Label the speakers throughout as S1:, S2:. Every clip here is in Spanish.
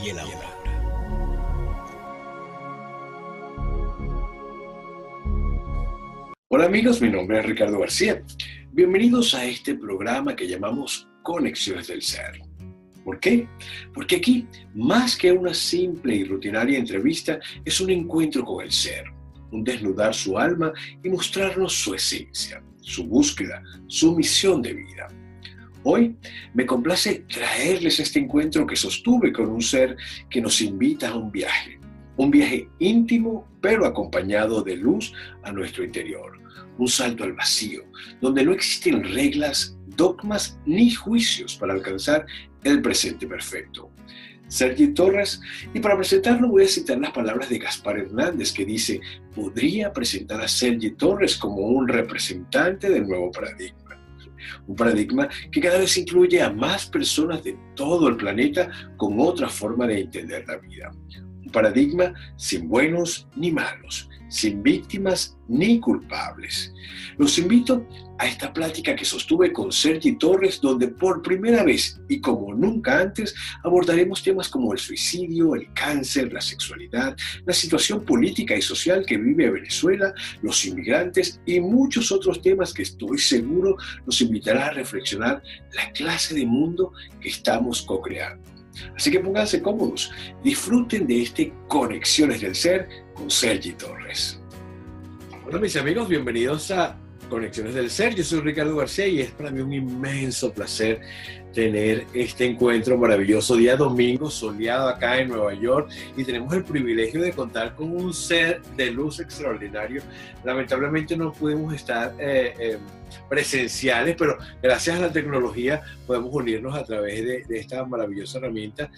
S1: y el ahora. Hola amigos, mi nombre es Ricardo García. Bienvenidos a este programa que llamamos Conexiones del Ser. ¿Por qué? Porque aquí, más que una simple y rutinaria entrevista, es un encuentro con el ser, un desnudar su alma y mostrarnos su esencia, su búsqueda, su misión de vida. Hoy me complace traerles este encuentro que sostuve con un ser que nos invita a un viaje íntimo pero acompañado de luz a nuestro interior, un salto al vacío, donde no existen reglas, dogmas ni juicios para alcanzar el presente perfecto. Sergi Torres, y para presentarlo voy a citar las palabras de Gaspar Hernández que dice: podría presentar a Sergi Torres como un representante del nuevo paradigma. Un paradigma que cada vez incluye a más personas de todo el planeta con otra forma de entender la vida. Un paradigma sin buenos ni malos, sin víctimas ni culpables. Los invito a esta plática que sostuve con Sergi Torres, donde por primera vez y como nunca antes abordaremos temas como el suicidio, el cáncer, la sexualidad, la situación política y social que vive Venezuela, los inmigrantes y muchos otros temas que estoy seguro nos invitará a reflexionar la clase de mundo que estamos co-creando. Así que pónganse cómodos, disfruten de este Conexiones del Ser con Sergi Torres. Hola mis amigos, bienvenidos a Conexiones del Ser. Yo soy Ricardo García y es para mí un inmenso placer tener este encuentro maravilloso día domingo, soleado acá en Nueva York, y tenemos el privilegio de contar con un ser de luz extraordinario. Lamentablemente no pudimos estar presenciales, pero gracias a la tecnología podemos unirnos a través de esta maravillosa herramienta.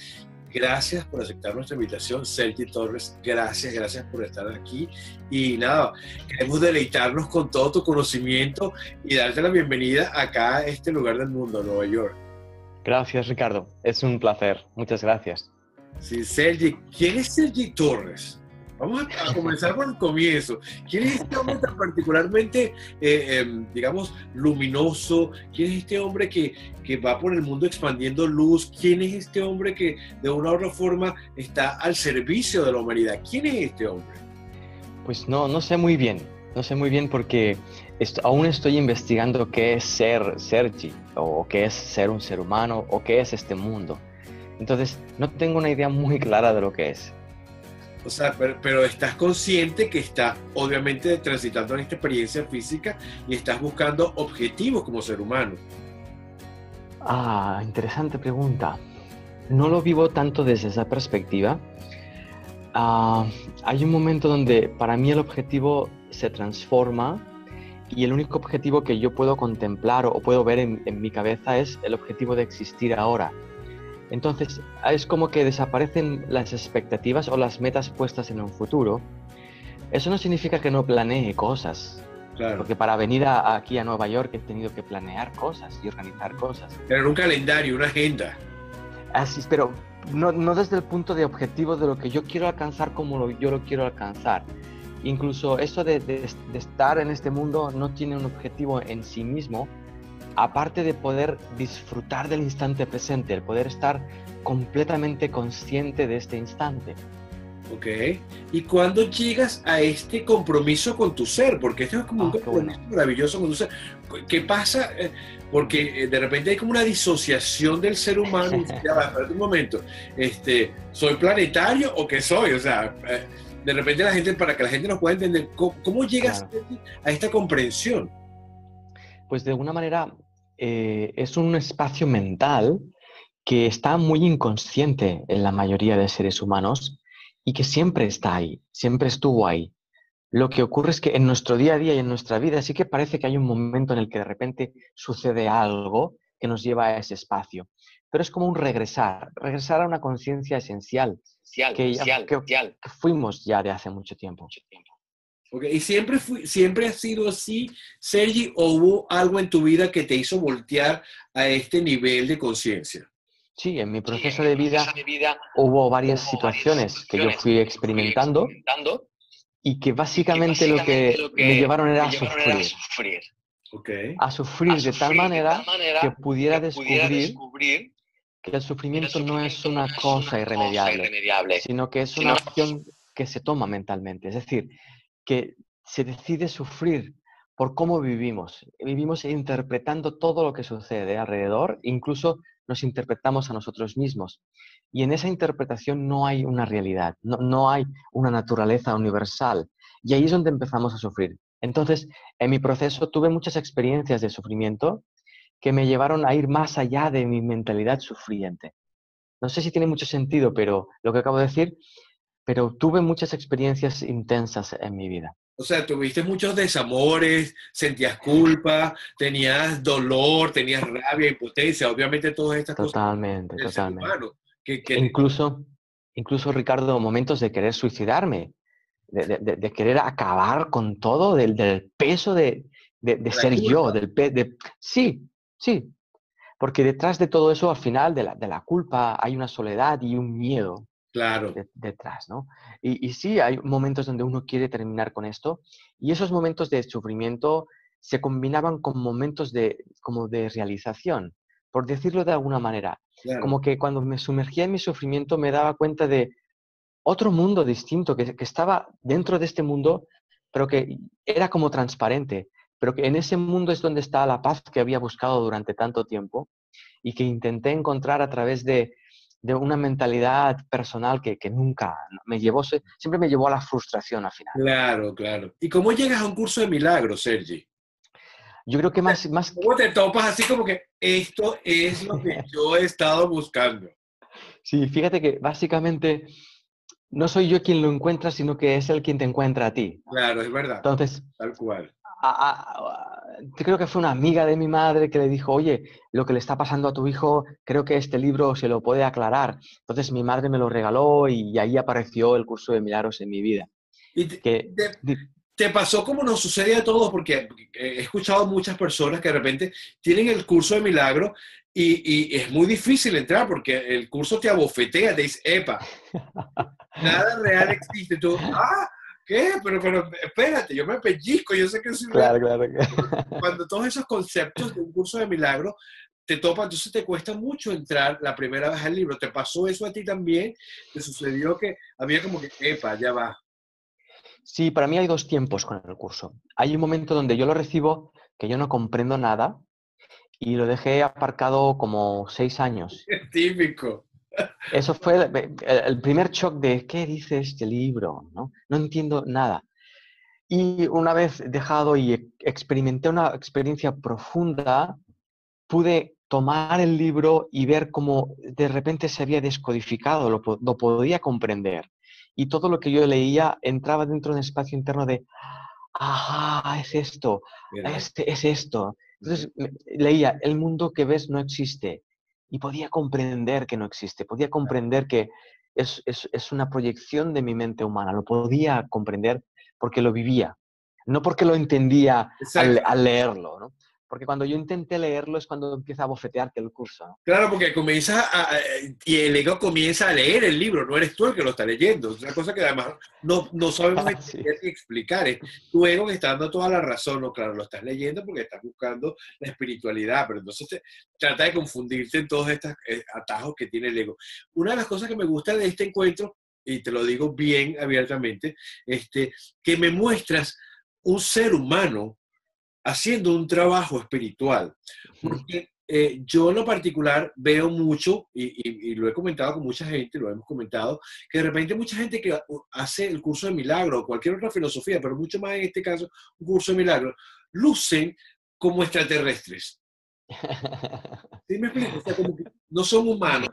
S1: Gracias por aceptar nuestra invitación, Sergi Torres. Gracias por estar aquí. Y nada, queremos deleitarnos con todo tu conocimiento y darte la bienvenida acá a este lugar del mundo, Nueva York.
S2: Gracias, Ricardo. Es un placer. Muchas gracias.
S1: Sí, Sergi, ¿quién es Sergi Torres? Vamos a comenzar por el comienzo. ¿Quién es este hombre tan particularmente, digamos, luminoso? ¿Quién es este hombre que va por el mundo expandiendo luz? ¿Quién es este hombre que de una u otra forma está al servicio de la humanidad? ¿Quién es este hombre?
S2: Pues no sé muy bien. No sé muy bien porque aún estoy investigando qué es ser Sergi, o qué es ser un ser humano, o qué es este mundo. Entonces, no tengo una idea muy clara de lo que es.
S1: O sea, pero estás consciente que estás obviamente transitando en esta experiencia física y estás buscando objetivos como ser humano.
S2: Interesante pregunta. No lo vivo tanto desde esa perspectiva. Hay un momento donde para mí el objetivo se transforma y el único objetivo que yo puedo contemplar o puedo ver en mi cabeza es el objetivo de existir ahora. Entonces, es como que desaparecen las expectativas o las metas puestas en un futuro. Eso no significa que no planee cosas.
S1: Claro.
S2: Porque para venir aquí a Nueva York he tenido que planear cosas y organizar cosas.
S1: Tener un calendario, una agenda.
S2: Así, pero no desde el punto de objetivo de lo que yo quiero alcanzar como yo lo quiero alcanzar. Incluso eso de estar en este mundo no tiene un objetivo en sí mismo, aparte de poder disfrutar del instante presente, el poder estar completamente consciente de este instante.
S1: Ok. ¿Y cuándo llegas a este compromiso con tu ser? Porque esto es como un compromiso maravilloso con tu ser. ¿Qué pasa? Porque de repente hay como una disociación del ser humano. Ya va, espérate un momento. ¿Soy planetario o qué soy? O sea, de repente la gente, para que la gente nos pueda entender, ¿cómo llegas a esta comprensión?
S2: Pues de alguna manera es un espacio mental que está muy inconsciente en la mayoría de seres humanos y que siempre está ahí, siempre estuvo ahí. Lo que ocurre es que en nuestro día a día y en nuestra vida sí que parece que hay un momento en el que de repente sucede algo que nos lleva a ese espacio. Pero es como un regresar a una conciencia esencial que fuimos ya de hace mucho tiempo.
S1: Okay. ¿Y siempre ha sido así, Sergi, o hubo algo en tu vida que te hizo voltear a este nivel de conciencia?
S2: Sí, en mi proceso de vida hubo varias situaciones que yo fui experimentando y que básicamente lo que me llevaron era a sufrir.
S1: Okay.
S2: A sufrir de tal manera que pudiera descubrir que el sufrimiento no es una cosa irremediable, sino que es una acción que se toma mentalmente. Es decir, que se decide sufrir por cómo vivimos. Vivimos interpretando todo lo que sucede alrededor, incluso nos interpretamos a nosotros mismos. Y en esa interpretación no hay una realidad, no hay una naturaleza universal. Y ahí es donde empezamos a sufrir. Entonces, en mi proceso tuve muchas experiencias de sufrimiento que me llevaron a ir más allá de mi mentalidad sufriente. No sé si tiene mucho sentido, pero lo que acabo de decir, pero tuve muchas experiencias intensas en mi vida.
S1: O sea, tuviste muchos desamores, sentías culpa, tenías dolor, tenías rabia, impotencia, obviamente todas estas cosas
S2: Totalmente,
S1: del ser
S2: totalmente.
S1: humano.
S2: E incluso, Ricardo, momentos de querer suicidarme, de querer acabar con todo, del peso de
S1: La
S2: ser yo,
S1: culpa,
S2: Sí, sí, porque detrás de todo eso, al final, de la culpa, hay una soledad y un miedo
S1: claro.
S2: detrás, ¿no? Y sí, hay momentos donde uno quiere terminar con esto, y esos momentos de sufrimiento se combinaban con momentos como de realización, por decirlo de alguna manera.
S1: Claro,
S2: Como que cuando me sumergía en mi sufrimiento me daba cuenta de otro mundo distinto, que estaba dentro de este mundo, pero que era como transparente, pero que en ese mundo es donde está la paz que había buscado durante tanto tiempo y que intenté encontrar a través de una mentalidad personal que nunca me llevó, siempre me llevó a la frustración al final.
S1: claro, claro. ¿Y cómo llegas a un curso de milagros, Sergi?
S2: Yo creo que más
S1: ¿Cómo te topas así como que esto es lo que yo he estado buscando?
S2: sí, fíjate que básicamente no soy yo quien lo encuentra, sino que es él quien te encuentra a ti.
S1: Claro, es verdad,
S2: Entonces,
S1: tal cual.
S2: creo que fue una amiga de mi madre que le dijo, oye, lo que le está pasando a tu hijo, creo que este libro se lo puede aclarar. Entonces mi madre me lo regaló y ahí apareció el curso de milagros en mi vida.
S1: ¿Y
S2: Que,
S1: te pasó como nos sucede a todos? Porque he escuchado muchas personas que de repente tienen el curso de milagro y es muy difícil entrar porque el curso te abofetea, te dice, epa, nada real existe. Tú, ¿qué? Pero espérate, yo me pellizco, yo sé que es real.
S2: Claro, claro.
S1: Cuando todos esos conceptos de un curso de milagro te topan, entonces te cuesta mucho entrar la primera vez al libro. ¿Te pasó eso a ti también? ¿Te sucedió que había como que, epa, ya va?
S2: Sí, para mí hay dos tiempos con el curso. Hay un momento donde yo lo recibo, que yo no comprendo nada, y lo dejé aparcado como 6 años.
S1: Típico.
S2: Eso fue el primer shock de, ¿qué dice este libro? ¿No? No entiendo nada. Y una vez dejado y experimenté una experiencia profunda, pude tomar el libro y ver cómo de repente se había descodificado, lo podía comprender. Y todo lo que yo leía entraba dentro de un espacio interno de, ajá, es esto,
S1: Mira,
S2: es esto. Entonces leía, el mundo que ves no existe. Y podía comprender que no existe, podía comprender que es una proyección de mi mente humana, lo podía comprender porque lo vivía, no porque lo entendía
S1: exacto.
S2: al leerlo, ¿no? Porque cuando yo intenté leerlo es cuando empieza a bofetearte el curso, ¿no?
S1: Claro, porque y el ego comienza a leer el libro, no eres tú el que lo está leyendo. Es una cosa que además no sabemos
S2: Sí.
S1: entender ni explicar. Es tu ego que está dando toda la razón. No, claro, lo estás leyendo porque estás buscando la espiritualidad, pero entonces trata de confundirte en todos estos atajos que tiene el ego. Una de las cosas que me gusta de este encuentro, y te lo digo bien abiertamente, que me muestras un ser humano haciendo un trabajo espiritual. Porque yo en lo particular veo mucho, y lo he comentado con mucha gente, lo hemos comentado, que de repente mucha gente que hace el curso de milagro o cualquier otra filosofía, pero mucho más en este caso, un curso de milagro, lucen como extraterrestres. ¿Sí me explico? O sea, como que no son humanos.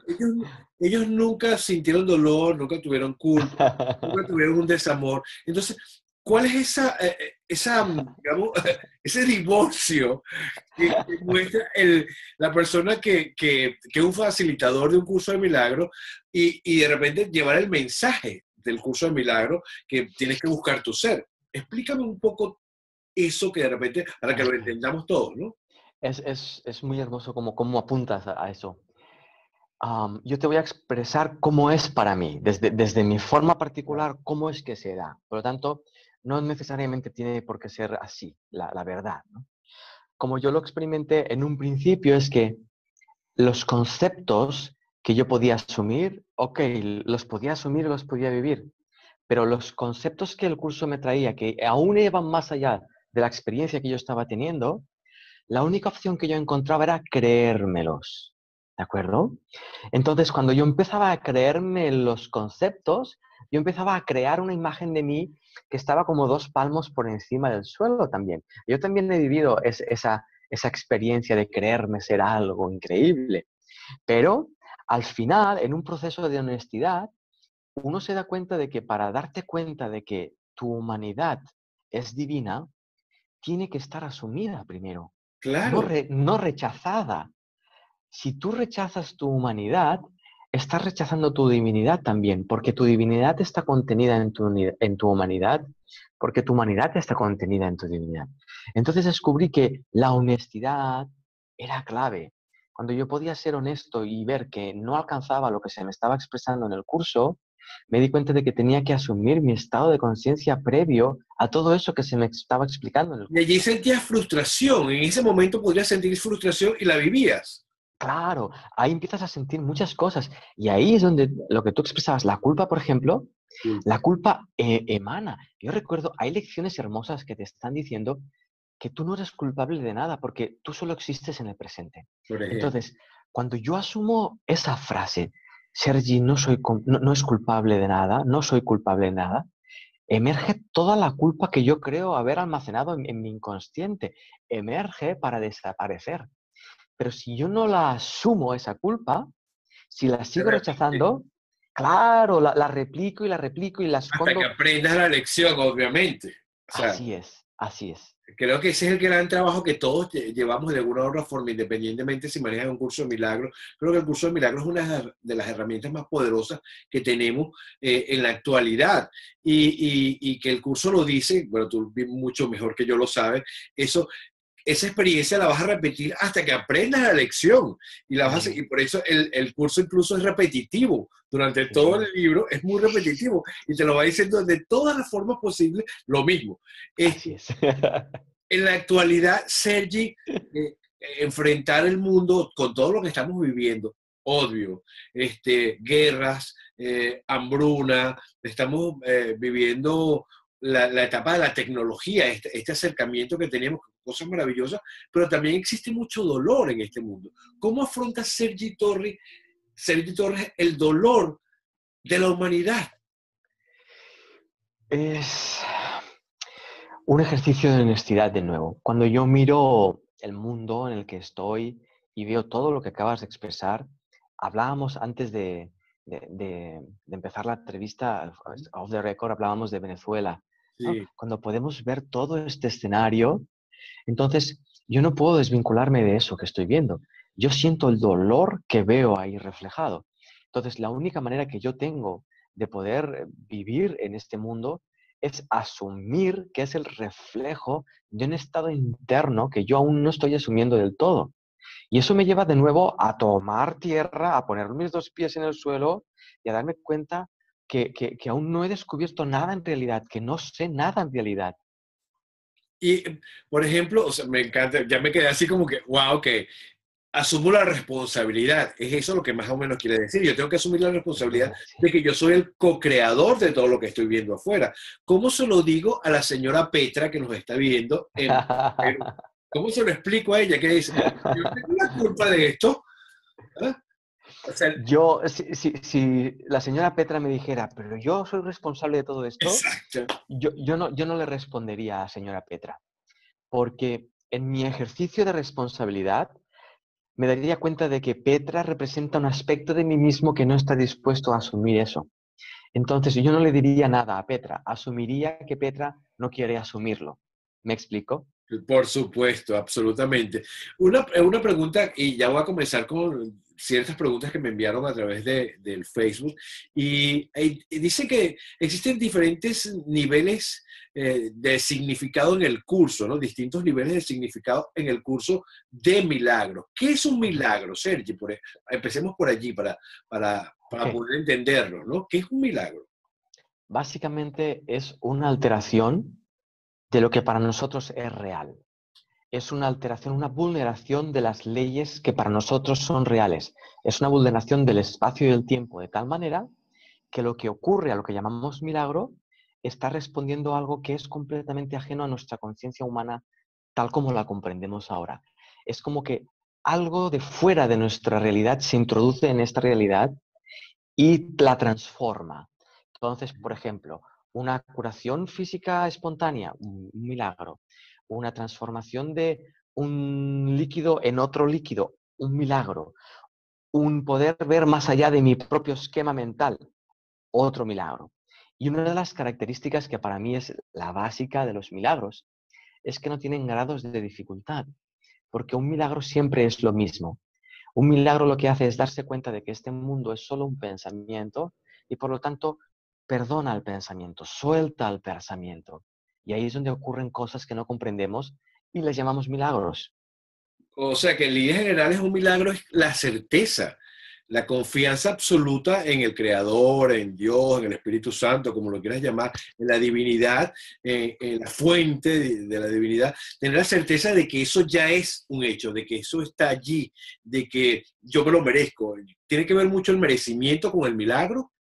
S1: Ellos nunca sintieron dolor, nunca tuvieron culpa, nunca tuvieron un desamor. Entonces, ¿cuál es digamos, ese divorcio que muestra la persona que es un facilitador de un curso de milagro y de repente llevar el mensaje del curso de milagro que tienes que buscar tu ser? Explícame un poco eso que de repente, para que lo entendamos todos, ¿no?
S2: Es muy hermoso cómo apuntas a eso. Yo te voy a expresar cómo es para mí, desde mi forma particular, cómo es que se da. Por lo tanto, no necesariamente tiene por qué ser así, la verdad, ¿no? Como yo lo experimenté en un principio, es que los conceptos que yo podía asumir, ok, los podía asumir y los podía vivir, pero los conceptos que el curso me traía, que aún iban más allá de la experiencia que yo estaba teniendo, la única opción que yo encontraba era creérmelos, ¿de acuerdo? Entonces, cuando yo empezaba a creerme los conceptos, yo empezaba a crear una imagen de mí que estaba como 2 palmos por encima del suelo también. Yo también he vivido esa experiencia de creerme ser algo increíble, pero al final, en un proceso de honestidad, uno se da cuenta de que para darte cuenta de que tu humanidad es divina, tiene que estar asumida primero,
S1: Claro,
S2: no rechazada. Si tú rechazas tu humanidad, estás rechazando tu divinidad también, porque tu divinidad está contenida en tu humanidad, porque tu humanidad está contenida en tu divinidad. Entonces descubrí que la honestidad era clave. Cuando yo podía ser honesto y ver que no alcanzaba lo que se me estaba expresando en el curso, me di cuenta de que tenía que asumir mi estado de conciencia previo a todo eso que se me estaba explicando en el
S1: y allí
S2: curso.
S1: sentías frustración, en ese momento podrías sentir frustración y la vivías.
S2: Claro, ahí empiezas a sentir muchas cosas. Y ahí es donde lo que tú expresabas, la culpa, por ejemplo, la
S1: Culpa,
S2: culpa emana. Yo recuerdo, hay lecciones hermosas que te están diciendo que tú no eres culpable de nada porque tú solo existes en el presente.
S1: por ejemplo.
S2: Entonces, cuando yo asumo esa frase, Sergi no es culpable de nada, no soy culpable de nada, emerge toda la culpa que yo creo haber almacenado en mi inconsciente. Emerge para desaparecer. Pero si yo no la asumo esa culpa, si la
S1: Se
S2: sigo
S1: repite.
S2: rechazando, claro, la replico y la replico y la
S1: Hasta que
S2: escondo.
S1: aprendas la lección, obviamente. O sea,
S2: Así es, así es.
S1: creo que ese es el gran trabajo que todos llevamos de alguna u otra forma, independientemente si manejas un curso de milagros. Creo que el curso de milagros es una de las herramientas más poderosas que tenemos en la actualidad. Y que el curso lo dice, bueno, tú mucho mejor que yo lo sabes, eso, esa experiencia la vas a repetir hasta que aprendas la lección. Y por eso el curso incluso es repetitivo. Durante todo
S2: Sí,
S1: el libro es muy repetitivo y te lo va diciendo de todas las formas posibles lo mismo.
S2: así
S1: Este,
S2: es.
S1: en la actualidad, Sergi, enfrentar el mundo con todo lo que estamos viviendo, odio, guerras, hambruna, estamos viviendo la etapa de la tecnología, este acercamiento que teníamos, cosas maravillosas, pero también existe mucho dolor en este mundo. ¿Cómo afronta Sergi Torres el dolor de la humanidad?
S2: Es un ejercicio de honestidad de nuevo. Cuando yo miro el mundo en el que estoy y veo todo lo que acabas de expresar, hablábamos antes de empezar la entrevista, off the record, hablábamos de Venezuela, ¿no?
S1: Sí.
S2: Cuando podemos ver todo este escenario, entonces yo no puedo desvincularme de eso que estoy viendo. Yo siento el dolor que veo ahí reflejado. Entonces, la única manera que yo tengo de poder vivir en este mundo es asumir que es el reflejo de un estado interno que yo aún no estoy asumiendo del todo. Y eso me lleva de nuevo a tomar tierra, a poner mis 2 pies en el suelo y a darme cuenta que aún no he descubierto nada en realidad, que no sé nada en realidad.
S1: Y, por ejemplo, o sea, me encanta, ya me quedé así como que, wow, que asumo la responsabilidad. Es eso lo que más o menos quiere decir. Yo tengo que asumir la responsabilidad
S2: Sí.
S1: de que yo soy el co-creador de todo lo que estoy viendo afuera. ¿Cómo se lo digo a la señora Petra que nos está viendo en Perú? ¿Cómo se lo explico a ella que dice, yo no tengo la culpa de esto? ¿Ah? O sea,
S2: Yo, si la señora Petra me dijera, pero yo soy responsable de todo esto,
S1: exacto.
S2: yo no le respondería a señora Petra, porque en mi ejercicio de responsabilidad me daría cuenta de que Petra representa un aspecto de mí mismo que no está dispuesto a asumir eso. Entonces yo no le diría nada a Petra, asumiría que Petra no quiere asumirlo. ¿Me explico?
S1: Por supuesto, absolutamente. Una pregunta, y ya voy a comenzar con ciertas preguntas que me enviaron a través del Facebook, y dice que existen diferentes niveles de significado en el curso, ¿no? Distintos niveles de significado en el curso de milagros. ¿Qué es un milagro, Sergi? Empecemos por allí
S2: Ok.
S1: para poder entenderlo, ¿no? ¿Qué es un milagro?
S2: Básicamente es una alteración de lo que para nosotros es real. es una alteración, una vulneración de las leyes que para nosotros son reales. Es una vulneración del espacio y del tiempo, de tal manera que lo que ocurre a lo que llamamos milagro está respondiendo a algo que es completamente ajeno a nuestra conciencia humana tal como la comprendemos ahora. Es como que algo de fuera de nuestra realidad se introduce en esta realidad y la transforma. Entonces, por ejemplo, una curación física espontánea, un milagro. Una transformación de un líquido en otro líquido, un milagro. Un poder ver más allá de mi propio esquema mental, otro milagro. Y una de las características que para mí es la básica de los milagros es que no tienen grados de dificultad, porque un milagro siempre es lo mismo. Un milagro lo que hace es darse cuenta de que este mundo es solo un pensamiento y por lo tanto perdona el pensamiento, suelta el pensamiento. Y ahí es donde ocurren cosas que no comprendemos y les llamamos milagros.
S1: O sea que en líneas generales un milagro es la certeza, la confianza absoluta en el Creador, en Dios, en el Espíritu Santo, como lo quieras llamar, en la divinidad, en la fuente de la divinidad, tener la certeza de que eso ya es un hecho, de que eso está allí, de que yo me lo merezco. Tiene que ver mucho el merecimiento con el milagro.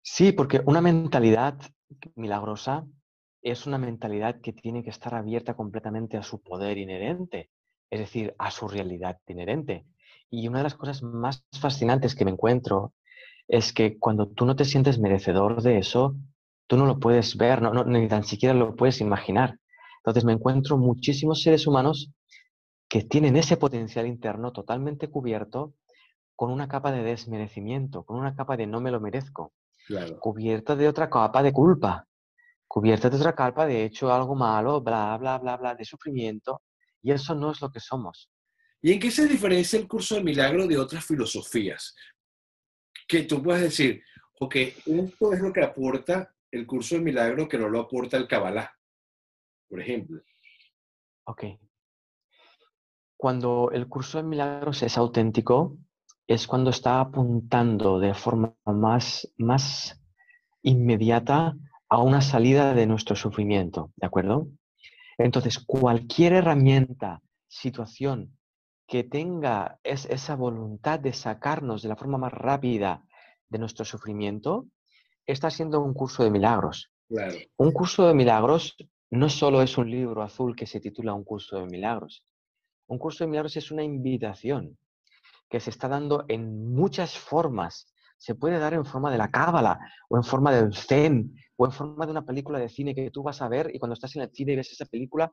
S2: Sí, porque una mentalidad milagrosa es una mentalidad que tiene que estar abierta completamente a su poder inherente, es decir, a su realidad inherente. Y una de las cosas más fascinantes que me encuentro es que cuando tú no te sientes merecedor de eso, tú no lo puedes ver, ni tan siquiera lo puedes imaginar. Entonces me encuentro muchísimos seres humanos que tienen ese potencial interno totalmente cubierto con una capa de desmerecimiento, con una capa de no me lo merezco,
S1: Claro.
S2: cubierta de otra capa de culpa, cubierta de otra capa de hecho algo malo, bla, bla, bla, bla, de sufrimiento, y eso no es lo que somos.
S1: ¿Y en qué se diferencia el curso de milagro de otras filosofías? Que tú puedes decir, ok, esto es lo que aporta el curso de milagro que no lo aporta el Kabbalah, por ejemplo.
S2: Ok. Cuando el curso de milagros es auténtico, es cuando está apuntando de forma más inmediata a una salida de nuestro sufrimiento, ¿de acuerdo? Entonces, cualquier herramienta, situación que tenga esa voluntad de sacarnos de la forma más rápida de nuestro sufrimiento, está siendo un curso de milagros.
S1: Claro.
S2: Un curso de milagros no solo es un libro azul que se titula Un curso de milagros. Un curso de milagros es una invitación que se está dando en muchas formas. Se puede dar en forma de la cábala, o en forma del zen, o en forma de una película de cine que tú vas a ver y cuando estás en el cine y ves esa película,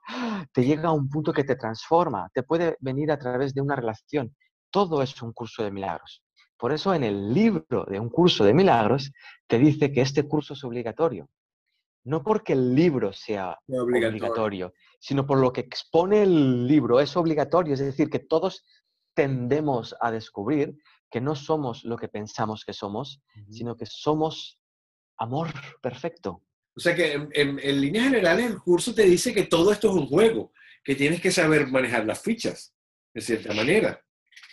S2: te llega a un punto que te transforma. Te puede venir a través de una relación. Todo es un curso de milagros. Por eso en el libro de Un curso de milagros te dice que este curso es obligatorio. No porque el libro sea
S1: Es obligatorio.
S2: obligatorio, sino por lo que expone el libro. Es obligatorio, es decir, que todos tendemos a descubrir que no somos lo que pensamos que somos,
S1: Ujú.
S2: sino que somos amor perfecto.
S1: O sea que en líneas generales el curso te dice que todo esto es un juego, que tienes que saber manejar las fichas, de cierta manera.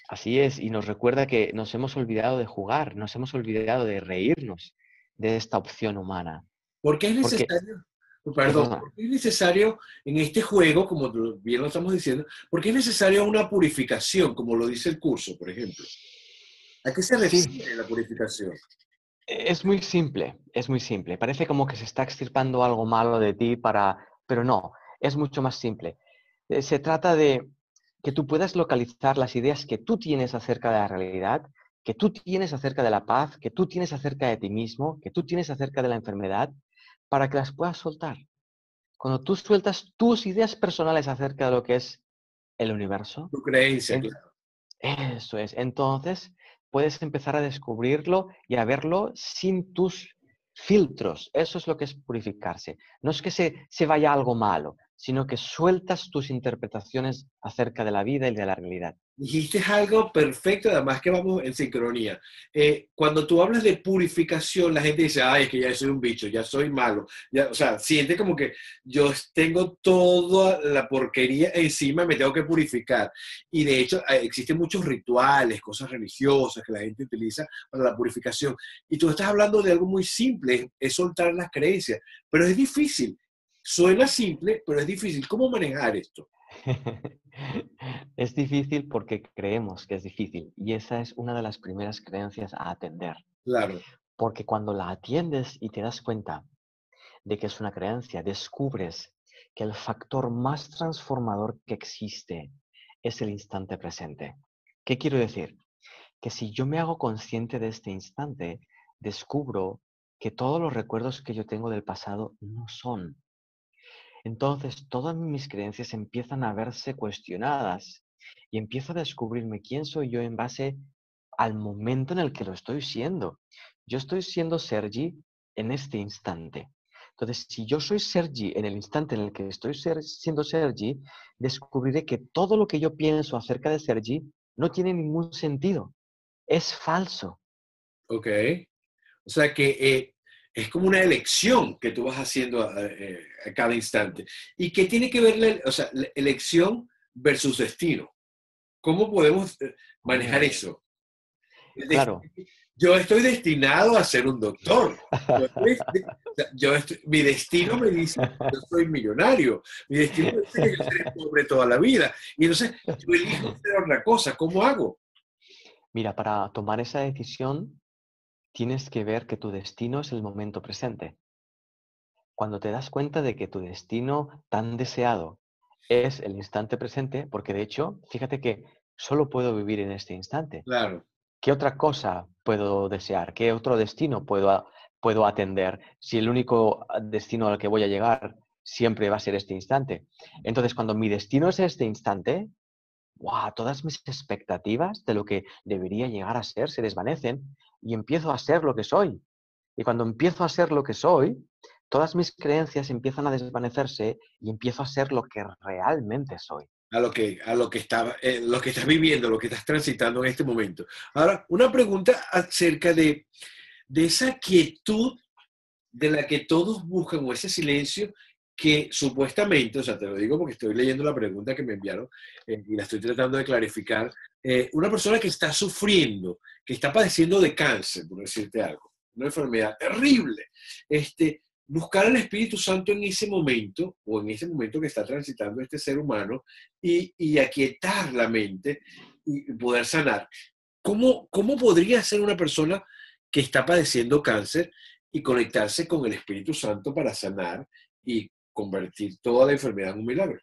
S2: Así es, y nos recuerda que nos hemos olvidado de jugar, nos hemos olvidado de reírnos de esta opción humana.
S1: ¿Por qué es
S2: Porque,
S1: necesario, perdón,
S2: perdona,
S1: por qué es necesario en este juego, como bien lo estamos diciendo, por qué es necesaria una purificación, como lo dice el curso, por ejemplo? ¿A qué se
S2: sí,
S1: refiere la purificación?
S2: es muy simple, es muy simple. Parece como que se está extirpando algo malo de ti pero no, es mucho más simple. Se trata de que tú puedas localizar las ideas que tú tienes acerca de la realidad, que tú tienes acerca de la paz, que tú tienes acerca de ti mismo, que tú tienes acerca de la enfermedad, para que las puedas soltar. Cuando tú sueltas tus ideas personales acerca de lo que es el universo,
S1: Tu creencia,
S2: en-
S1: claro.
S2: eso es. Entonces puedes empezar a descubrirlo y a verlo sin tus filtros. Eso es lo que es purificarse. No es que se vaya algo malo, sino que sueltas tus interpretaciones acerca de la vida y de la realidad.
S1: Dijiste algo perfecto, además que vamos en sincronía. Cuando tú hablas de purificación, la gente dice, ay, es que ya soy un bicho, ya soy malo. Ya, o sea, siente como que yo tengo toda la porquería encima, me tengo que purificar. Y de hecho, existen muchos rituales, cosas religiosas que la gente utiliza para la purificación. Y tú estás hablando de algo muy simple, es soltar las creencias, pero es difícil. Suena simple, pero es difícil. ¿Cómo manejar esto?
S2: Es difícil porque creemos que es difícil y esa es una de las primeras creencias a atender.
S1: Claro,
S2: Porque cuando la atiendes y te das cuenta de que es una creencia, descubres que el factor más transformador que existe es el instante presente. ¿Qué quiero decir? Que si yo me hago consciente de este instante, descubro que todos los recuerdos que yo tengo del pasado no son. Entonces, todas mis creencias empiezan a verse cuestionadas y empiezo a descubrirme quién soy yo en base al momento en el que lo estoy siendo. Yo estoy siendo Sergi en este instante. Entonces, si yo soy Sergi en el instante en el que estoy siendo Sergi, descubriré que todo lo que yo pienso acerca de Sergi no tiene ningún sentido. Es falso.
S1: ok. O sea que es como una elección que tú vas haciendo a cada instante. ¿Y qué tiene que ver o sea, la elección versus destino? ¿Cómo podemos manejar
S2: Oh,
S1: eso?
S2: claro.
S1: Yo estoy destinado a ser un doctor. O sea, mi destino me dice que yo soy millonario. Mi destino me dice que yo seré pobre toda la vida. Y entonces yo elijo hacer otra cosa. ¿Cómo hago?
S2: Mira, para tomar esa decisión tienes que ver que tu destino es el momento presente. Cuando te das cuenta de que tu destino tan deseado es el instante presente, porque de hecho, fíjate que solo puedo vivir en este instante.
S1: Claro,
S2: ¿Qué otra cosa puedo desear? ¿Qué otro destino puedo atender si el único destino al que voy a llegar siempre va a ser este instante? Entonces, cuando mi destino es este instante, ¡guau! Todas mis expectativas de lo que debería llegar a ser se desvanecen y empiezo a ser lo que soy. Y cuando empiezo a ser lo que soy, todas mis creencias empiezan a desvanecerse y empiezo a ser lo que realmente soy.
S1: lo que estás viviendo, lo que estás transitando en este momento. Ahora, una pregunta acerca de esa quietud de la que todos buscan, o ese silencio que supuestamente, o sea, te lo digo porque estoy leyendo la pregunta que me enviaron y la estoy tratando de clarificar, una persona que está sufriendo, que está padeciendo de cáncer, por decirte algo, una enfermedad terrible, buscar al Espíritu Santo en ese momento, o en ese momento que está transitando este ser humano, y aquietar la mente y poder sanar. ¿Cómo podría ser una persona que está padeciendo cáncer y conectarse con el Espíritu Santo para sanar y convertir toda la enfermedad en un milagro?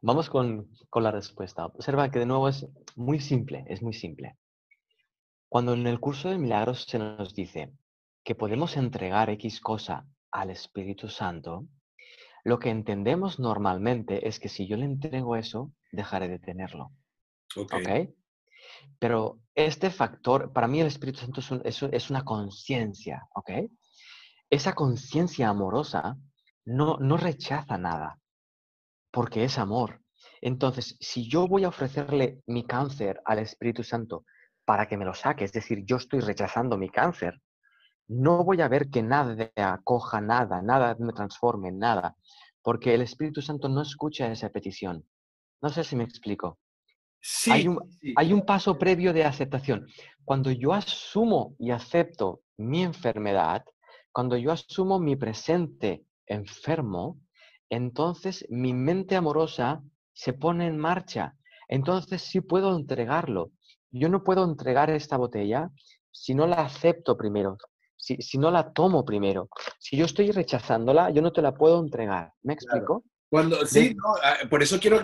S2: Vamos con la respuesta. Observa que de nuevo es muy simple, es muy simple. Cuando en el curso de milagros se nos dice que podemos entregar X cosa al Espíritu Santo, lo que entendemos normalmente es que si yo le entrego eso, dejaré de tenerlo.
S1: Ok,
S2: ¿Ok? Pero este factor, para mí el Espíritu Santo es una conciencia. ¿Ok? Esa conciencia amorosa no rechaza nada, porque es amor. Entonces, si yo voy a ofrecerle mi cáncer al Espíritu Santo para que me lo saque, es decir, yo estoy rechazando mi cáncer, no voy a ver que nada acoja nada, nada me transforme en nada, porque el Espíritu Santo no escucha esa petición. No sé si me explico. Hay
S1: sí,
S2: un,
S1: sí,
S2: hay un paso previo de aceptación. Cuando yo asumo y acepto mi enfermedad, cuando yo asumo mi presente enfermo, entonces mi mente amorosa se pone en marcha. Entonces sí puedo entregarlo. Yo no puedo entregar esta botella si no la acepto primero, si no la tomo primero. Si yo estoy rechazándola, yo no te la puedo entregar. ¿Me
S1: claro.
S2: explico?
S1: Sí, no, por eso quiero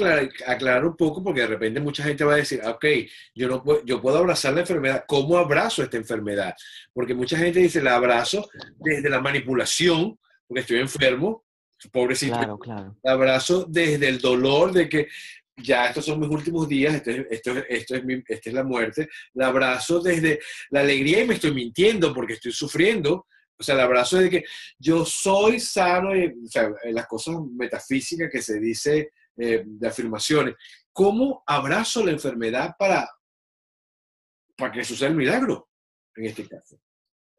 S1: aclarar un poco, porque de repente mucha gente va a decir, ok, yo puedo abrazar la enfermedad. ¿Cómo abrazo esta enfermedad? Porque mucha gente dice, la abrazo desde la manipulación, porque estoy enfermo, pobrecito,
S2: Claro, claro.
S1: la abrazo desde el dolor de que ya estos son mis últimos días, esta es la muerte, la abrazo desde la alegría y me estoy mintiendo porque estoy sufriendo. O sea, el abrazo es de que yo soy sano, o sea, las cosas metafísicas que se dice de afirmaciones. ¿Cómo abrazo la enfermedad para que suceda el milagro en este caso?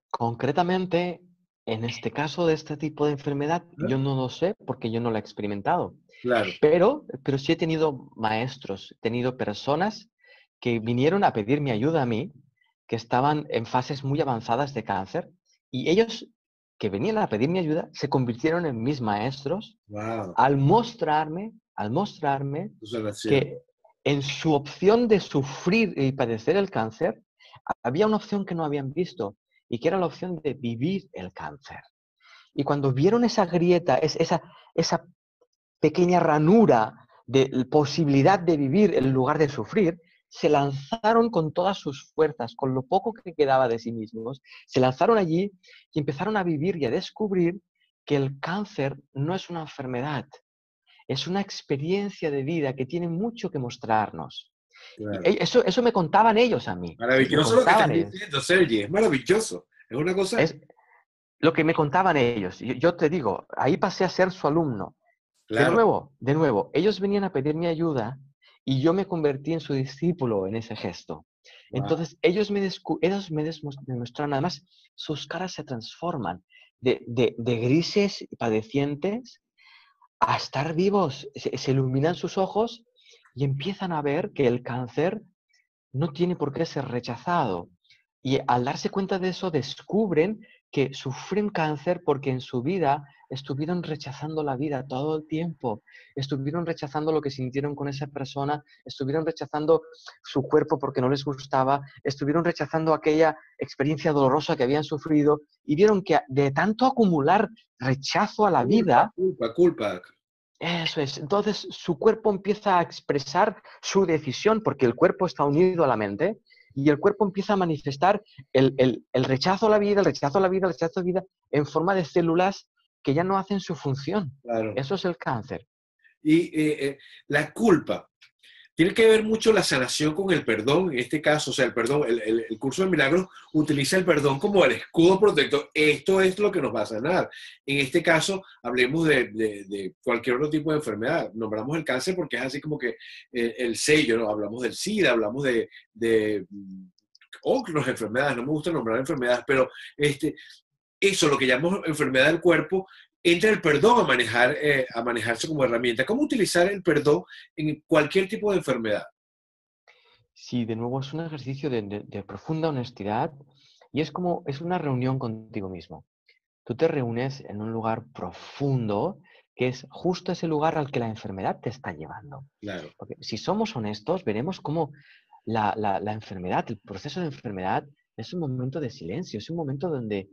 S2: Concretamente, en este caso de este tipo de enfermedad,
S1: ¿No?
S2: yo no lo sé porque yo no lo he experimentado,
S1: Claro,
S2: pero sí he tenido maestros, he tenido personas que vinieron a pedir mi ayuda a mí, que estaban en fases muy avanzadas de cáncer, y ellos que venían a pedir mi ayuda se convirtieron en mis maestros
S1: Wow.
S2: al mostrarme
S1: Tu sanación.
S2: que en su opción de sufrir y padecer el cáncer, había una opción que no habían visto y que era la opción de vivir el cáncer. Y cuando vieron esa grieta, esa pequeña ranura de posibilidad de vivir en lugar de sufrir, se lanzaron con todas sus fuerzas, con lo poco que quedaba de sí mismos, se lanzaron allí y empezaron a vivir y a descubrir que el cáncer no es una enfermedad, es una experiencia de vida que tiene mucho que mostrarnos. Y
S1: Claro.
S2: eso me contaban ellos a mí, me
S1: Maravilloso lo que estás
S2: contaban ellos.
S1: diciendo, Sergi. Es maravilloso. Es una cosa.
S2: Es lo que me contaban ellos. Yo te digo, ahí pasé a ser su alumno.
S1: Claro.
S2: De nuevo, ellos venían a pedir mi ayuda y yo me convertí en su discípulo en ese gesto.
S1: Wow.
S2: Entonces, me mostraron, además, sus caras se transforman de grises y padecientes a estar vivos, se iluminan sus ojos y empiezan a ver que el cáncer no tiene por qué ser rechazado. Y al darse cuenta de eso, descubren que sufren cáncer porque en su vida estuvieron rechazando la vida todo el tiempo, estuvieron rechazando lo que sintieron con esa persona, estuvieron rechazando su cuerpo porque no les gustaba, estuvieron rechazando aquella experiencia dolorosa que habían sufrido y vieron que de tanto acumular rechazo a la
S1: Culpa,
S2: vida,
S1: culpa, culpa.
S2: eso es. Entonces su cuerpo empieza a expresar su decisión porque el cuerpo está unido a la mente y el cuerpo empieza a manifestar el rechazo a la vida, el rechazo a la vida, el rechazo a la vida en forma de células que ya no hacen su función.
S1: Claro.
S2: Eso es el cáncer.
S1: Y la culpa. Tiene que ver mucho la sanación con el perdón, en este caso, o sea, el perdón, el curso de milagros utiliza el perdón como el escudo protector. Esto es lo que nos va a sanar. En este caso, hablemos de cualquier otro tipo de enfermedad. Nombramos el cáncer porque es así como que el sello, ¿no? Hablamos del SIDA, hablamos de otras enfermedades, no me gusta nombrar enfermedades, pero eso, lo que llamamos enfermedad del cuerpo, entra el perdón a manejarse como herramienta. ¿Cómo utilizar el perdón en cualquier tipo de enfermedad?
S2: Sí, de nuevo es un ejercicio de profunda honestidad y es una reunión contigo mismo. Tú te reúnes en un lugar profundo que es justo ese lugar al que la enfermedad te está llevando.
S1: Claro,
S2: Porque si somos honestos, veremos cómo la enfermedad, el proceso de enfermedad, es un momento de silencio, es un momento donde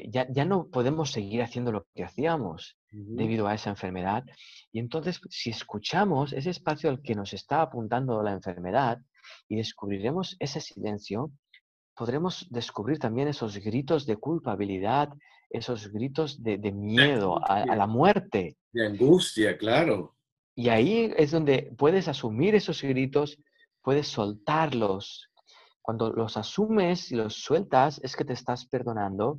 S2: ya no podemos seguir haciendo lo que hacíamos
S1: ujú,
S2: debido a esa enfermedad. Y entonces, si escuchamos ese espacio al que nos está apuntando la enfermedad y descubriremos ese silencio, podremos descubrir también esos gritos de culpabilidad, esos gritos de
S1: de
S2: miedo a
S1: angustia,
S2: la muerte.
S1: de angustia, claro.
S2: Y ahí es donde puedes asumir esos gritos, puedes soltarlos. Cuando los asumes y los sueltas, es que te estás perdonando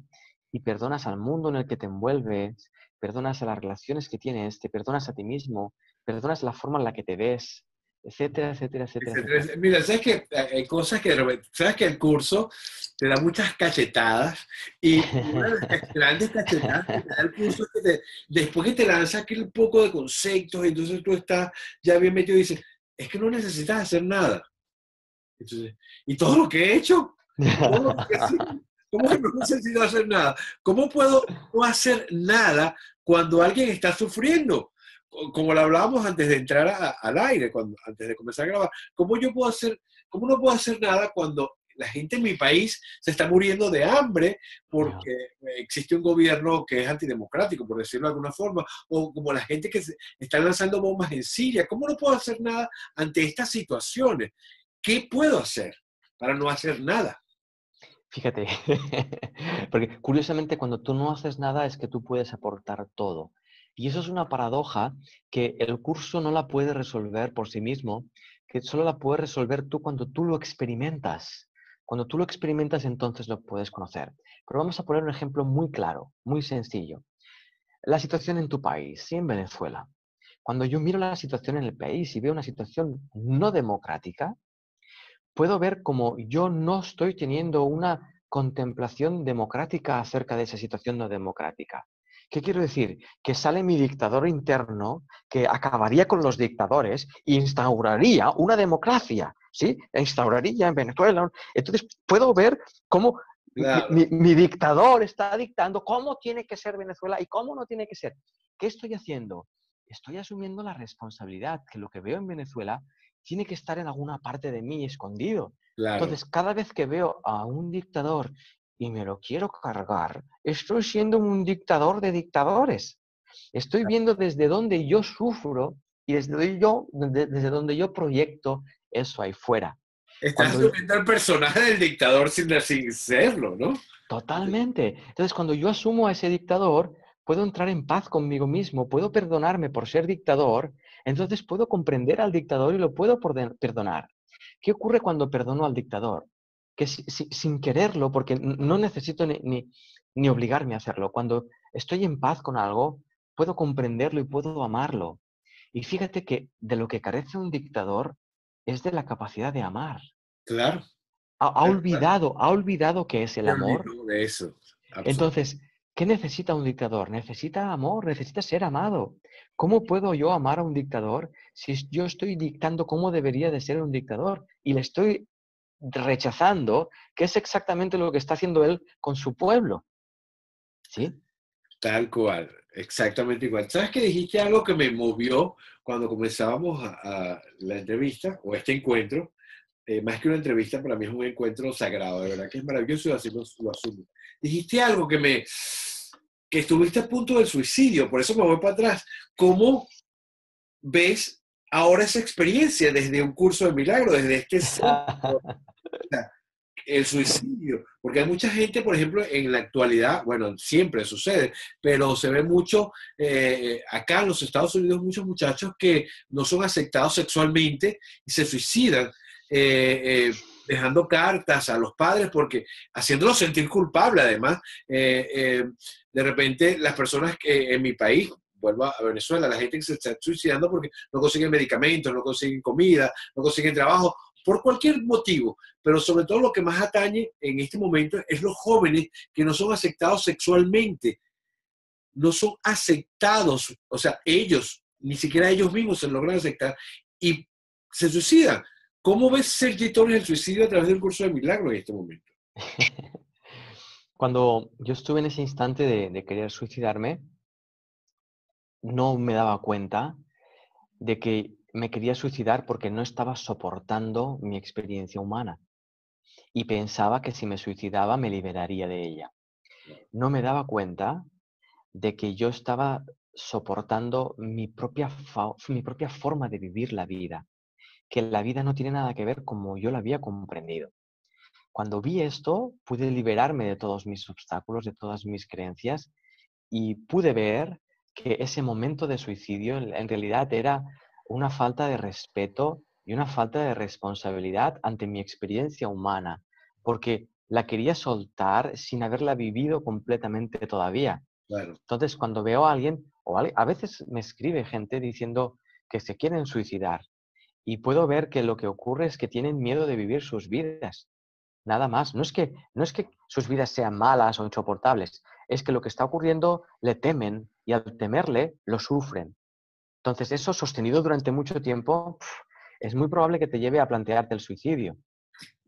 S2: y perdonas al mundo en el que te envuelves, perdonas a las relaciones que tienes, te perdonas a ti mismo, perdonas la forma en la que te ves, etcétera, etcétera, etcétera, etcétera.
S1: Mira, sabes que hay cosas que sabes que el curso te da muchas cachetadas y una de las grandes cachetadas que te da el curso es que después que te lanza aquel poco de conceptos, entonces tú estás ya bien metido y dices, es que no necesitas hacer nada. Entonces, y todo lo que he hecho, y todo lo que sí, ¿cómo que no necesito hacer nada? ¿Cómo puedo no hacer nada cuando alguien está sufriendo? Como lo hablábamos antes de entrar al aire, antes de comenzar a grabar, ¿cómo no puedo hacer nada cuando la gente en mi país se está muriendo de hambre
S2: Ya.
S1: porque existe un gobierno que es antidemocrático, por decirlo de alguna forma, o como la gente que está lanzando bombas en Siria? ¿Cómo no puedo hacer nada ante estas situaciones? ¿Qué puedo hacer para no hacer nada?
S2: Fíjate, porque curiosamente cuando tú no haces nada es que tú puedes aportar todo. Y eso es una paradoja que el curso no la puede resolver por sí mismo, que solo la puedes resolver tú cuando tú lo experimentas. Cuando tú lo experimentas, entonces lo puedes conocer. Pero vamos a poner un ejemplo muy claro, muy sencillo. La situación en tu país, sí, en Venezuela. Cuando yo miro la situación en el país y veo una situación no democrática, puedo ver como yo no estoy teniendo una contemplación democrática acerca de esa situación no democrática. ¿Qué quiero decir? Que sale mi dictador interno que acabaría con los dictadores e instauraría una democracia, ¿sí? E instauraría en Venezuela. Entonces puedo ver cómo
S1: Claro,
S2: mi dictador está dictando cómo tiene que ser Venezuela y cómo no tiene que ser. ¿Qué estoy haciendo? Estoy asumiendo la responsabilidad que lo que veo en Venezuela tiene que estar en alguna parte de mí escondido.
S1: claro.
S2: Entonces, cada vez que veo a un dictador y me lo quiero cargar, estoy siendo un dictador de dictadores. Estoy viendo desde donde yo sufro y desde donde yo proyecto eso ahí fuera.
S1: Estás
S2: Cuando
S1: asumiendo el personaje del dictador sin serlo, ¿no?
S2: Totalmente. Entonces, cuando yo asumo a ese dictador, puedo entrar en paz conmigo mismo, puedo perdonarme por ser dictador, entonces puedo comprender al dictador y lo puedo perdonar. ¿Qué ocurre cuando perdono al dictador? Que sin quererlo, porque no necesito ni obligarme a hacerlo, cuando estoy en paz con algo, puedo comprenderlo y puedo amarlo. Y fíjate que de lo que carece un dictador es de la capacidad de amar.
S1: Claro,
S2: Ha
S1: tal cual.
S2: ha olvidado qué es el
S1: Se
S2: amor.
S1: olvidó de eso.
S2: Entonces, ¿qué necesita un dictador? Necesita amor, necesita ser amado. ¿Cómo puedo yo amar a un dictador si yo estoy dictando cómo debería de ser un dictador y le estoy rechazando, que es exactamente lo que está haciendo él con su pueblo? ¿Sí?
S1: Tal cual, exactamente igual. ¿Sabes que dijiste algo que me movió cuando comenzábamos a la entrevista o este encuentro? Más que una entrevista, para mí es un encuentro sagrado, de verdad que es maravilloso y así lo asumo. Dijiste algo que estuviste a punto del suicidio, por eso me voy para atrás. ¿Cómo ves ahora esa experiencia desde un curso de milagro, desde este centro? El suicidio, porque hay mucha gente, por ejemplo, en la actualidad, bueno, siempre sucede, pero se ve mucho acá en los Estados Unidos, muchos muchachos que no son aceptados sexualmente y se suicidan, dejando cartas a los padres, porque haciéndolos sentir culpable, además, de repente las personas que en mi país, vuelvo a Venezuela, la gente que se está suicidando porque no consiguen medicamentos, no consiguen comida, no consiguen trabajo, por cualquier motivo, pero sobre todo lo que más atañe en este momento es los jóvenes que no son aceptados sexualmente, no son aceptados, o sea, ellos, ni siquiera ellos mismos se logran aceptar y se suicidan. ¿Cómo ves Sergi Torres el suicidio a través del curso de milagro en este momento?
S2: Cuando yo estuve en ese instante de querer suicidarme, no me daba cuenta de que me quería suicidar porque no estaba soportando mi experiencia humana y pensaba que si me suicidaba me liberaría de ella. No me daba cuenta de que yo estaba soportando mi propia forma de vivir la vida, que la vida no tiene nada que ver como yo la había comprendido. Cuando vi esto, pude liberarme de todos mis obstáculos, de todas mis creencias y pude ver que ese momento de suicidio en realidad era una falta de respeto y una falta de responsabilidad ante mi experiencia humana, porque la quería soltar sin haberla vivido completamente todavía.
S1: Claro,
S2: Entonces, cuando veo a alguien, a veces me escribe gente diciendo que se quieren suicidar y puedo ver que lo que ocurre es que tienen miedo de vivir sus vidas. Nada más. No es que sus vidas sean malas o insoportables, es que lo que está ocurriendo le temen y al temerle lo sufren. Entonces, eso sostenido durante mucho tiempo, es muy probable que te lleve a plantearte el suicidio.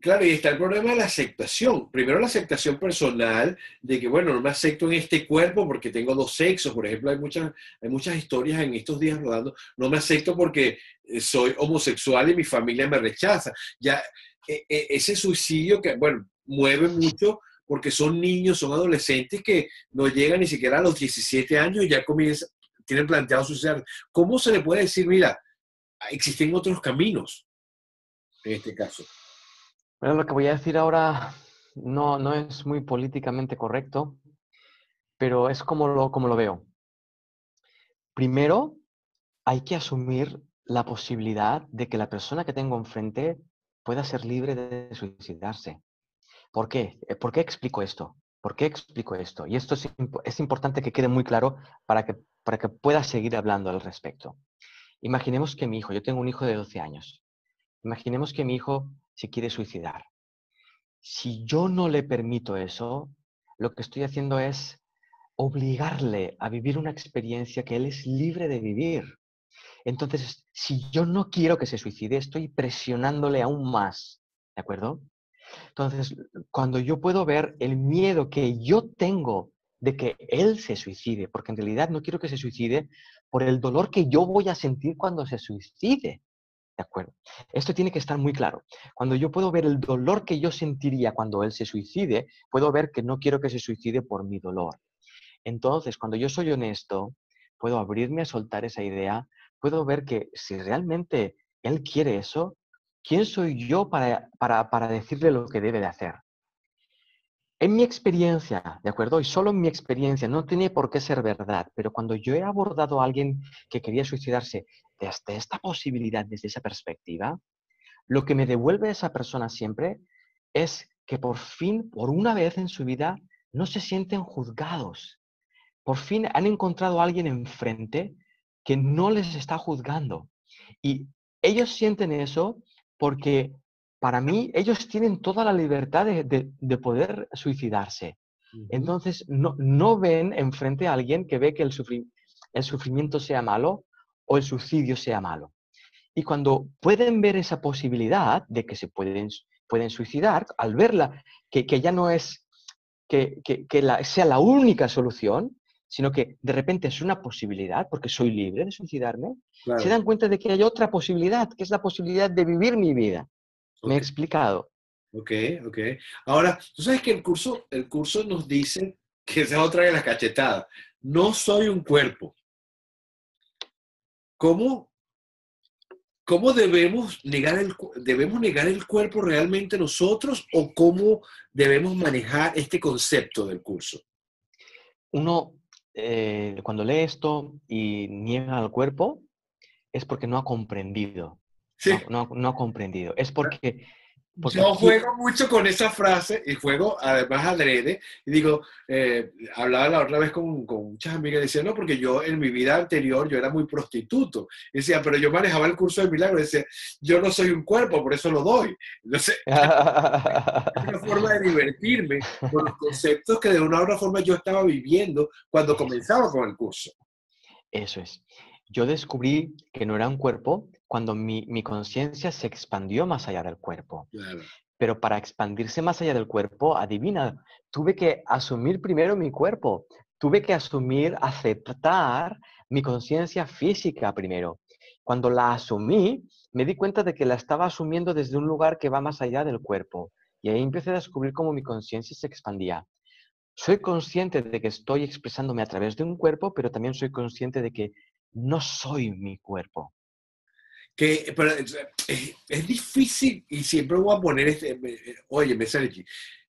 S1: claro, y está el problema de la aceptación. Primero la aceptación personal, de que, bueno, no me acepto en este cuerpo porque tengo dos sexos. Por ejemplo, hay muchas historias en estos días rodando. No me acepto porque soy homosexual y mi familia me rechaza. Ya, ese suicidio que, bueno, mueve mucho porque son niños, son adolescentes que no llegan ni siquiera a los 17 años y ya comienzan, tienen planteado suicidar. ¿Cómo se le puede decir, mira, existen otros caminos en este caso?
S2: Bueno, lo que voy a decir ahora no es muy políticamente correcto, pero es como lo veo. Primero, hay que asumir la posibilidad de que la persona que tengo enfrente pueda ser libre de suicidarse. ¿Por qué? ¿Por qué explico esto? ¿Por qué explico esto? Y esto es importante que quede muy claro para que pueda seguir hablando al respecto. Imaginemos que mi hijo, yo tengo un hijo de 12 años, imaginemos que mi hijo se quiere suicidar. Si yo no le permito eso, lo que estoy haciendo es obligarle a vivir una experiencia que él es libre de vivir. Entonces, si yo no quiero que se suicide, estoy presionándole aún más, ¿de acuerdo? Entonces, cuando yo puedo ver el miedo que yo tengo de que él se suicide, porque en realidad no quiero que se suicide por el dolor que yo voy a sentir cuando se suicide. ¿De acuerdo? Esto tiene que estar muy claro. Cuando yo puedo ver el dolor que yo sentiría cuando él se suicide, puedo ver que no quiero que se suicide por mi dolor. Entonces, cuando yo soy honesto, puedo abrirme a soltar esa idea, puedo ver que si realmente él quiere eso, ¿quién soy yo para decirle lo que debe de hacer? En mi experiencia, ¿de acuerdo? Y solo en mi experiencia, no tiene por qué ser verdad, pero cuando yo he abordado a alguien que quería suicidarse desde esta posibilidad, desde esa perspectiva, lo que me devuelve esa persona siempre es que por fin, por una vez en su vida, no se sienten juzgados. Por fin han encontrado a alguien enfrente que no les está juzgando. Y ellos sienten eso porque, para mí, ellos tienen toda la libertad de poder suicidarse.
S1: Ujú.
S2: Entonces, no ven enfrente a alguien que ve que el sufrimiento sea malo o el suicidio sea malo. Y cuando pueden ver esa posibilidad de que se pueden suicidar, al verla, que ya no es sea la única solución, sino que de repente es una posibilidad, porque soy libre de suicidarme, se
S1: Claro,
S2: dan cuenta de que hay otra posibilidad, que es la posibilidad de vivir mi vida. ¿Me he
S1: ok,
S2: explicado?
S1: ok, ok. Ahora, tú sabes que el curso nos dice que esa es otra de las cachetadas. No soy un cuerpo. ¿Cómo, cómo debemos negar el cuerpo realmente nosotros o cómo debemos manejar este concepto del curso?
S2: Uno, cuando lee esto y niega al cuerpo, es porque no ha comprendido.
S1: Sí.
S2: No ha comprendido. Es porque
S1: Yo juego mucho con esa frase y juego además adrede. Y digo, hablaba la otra vez con muchas amigas y decía, no, porque yo en mi vida anterior yo era muy prostituto. Y decía, pero yo manejaba el curso de milagro. Y decía, yo no soy un cuerpo, por eso lo doy. Entonces, es una forma de divertirme con los conceptos que de una u otra forma yo estaba viviendo cuando
S2: Eso es.
S1: comenzaba con el curso.
S2: Eso es. Yo descubrí que no era un cuerpo cuando mi conciencia se expandió más allá del cuerpo.
S1: Claro.
S2: Pero para expandirse más allá del cuerpo, adivina, tuve que asumir primero mi cuerpo. Tuve que asumir, aceptar mi conciencia física primero. Cuando la asumí, me di cuenta de que la estaba asumiendo desde un lugar que va más allá del cuerpo. Y ahí empecé a descubrir cómo mi conciencia se expandía. Soy consciente de que estoy expresándome a través de un cuerpo, pero también soy consciente de que no soy mi cuerpo.
S1: Pero es difícil y siempre voy a poner oye, Sergi,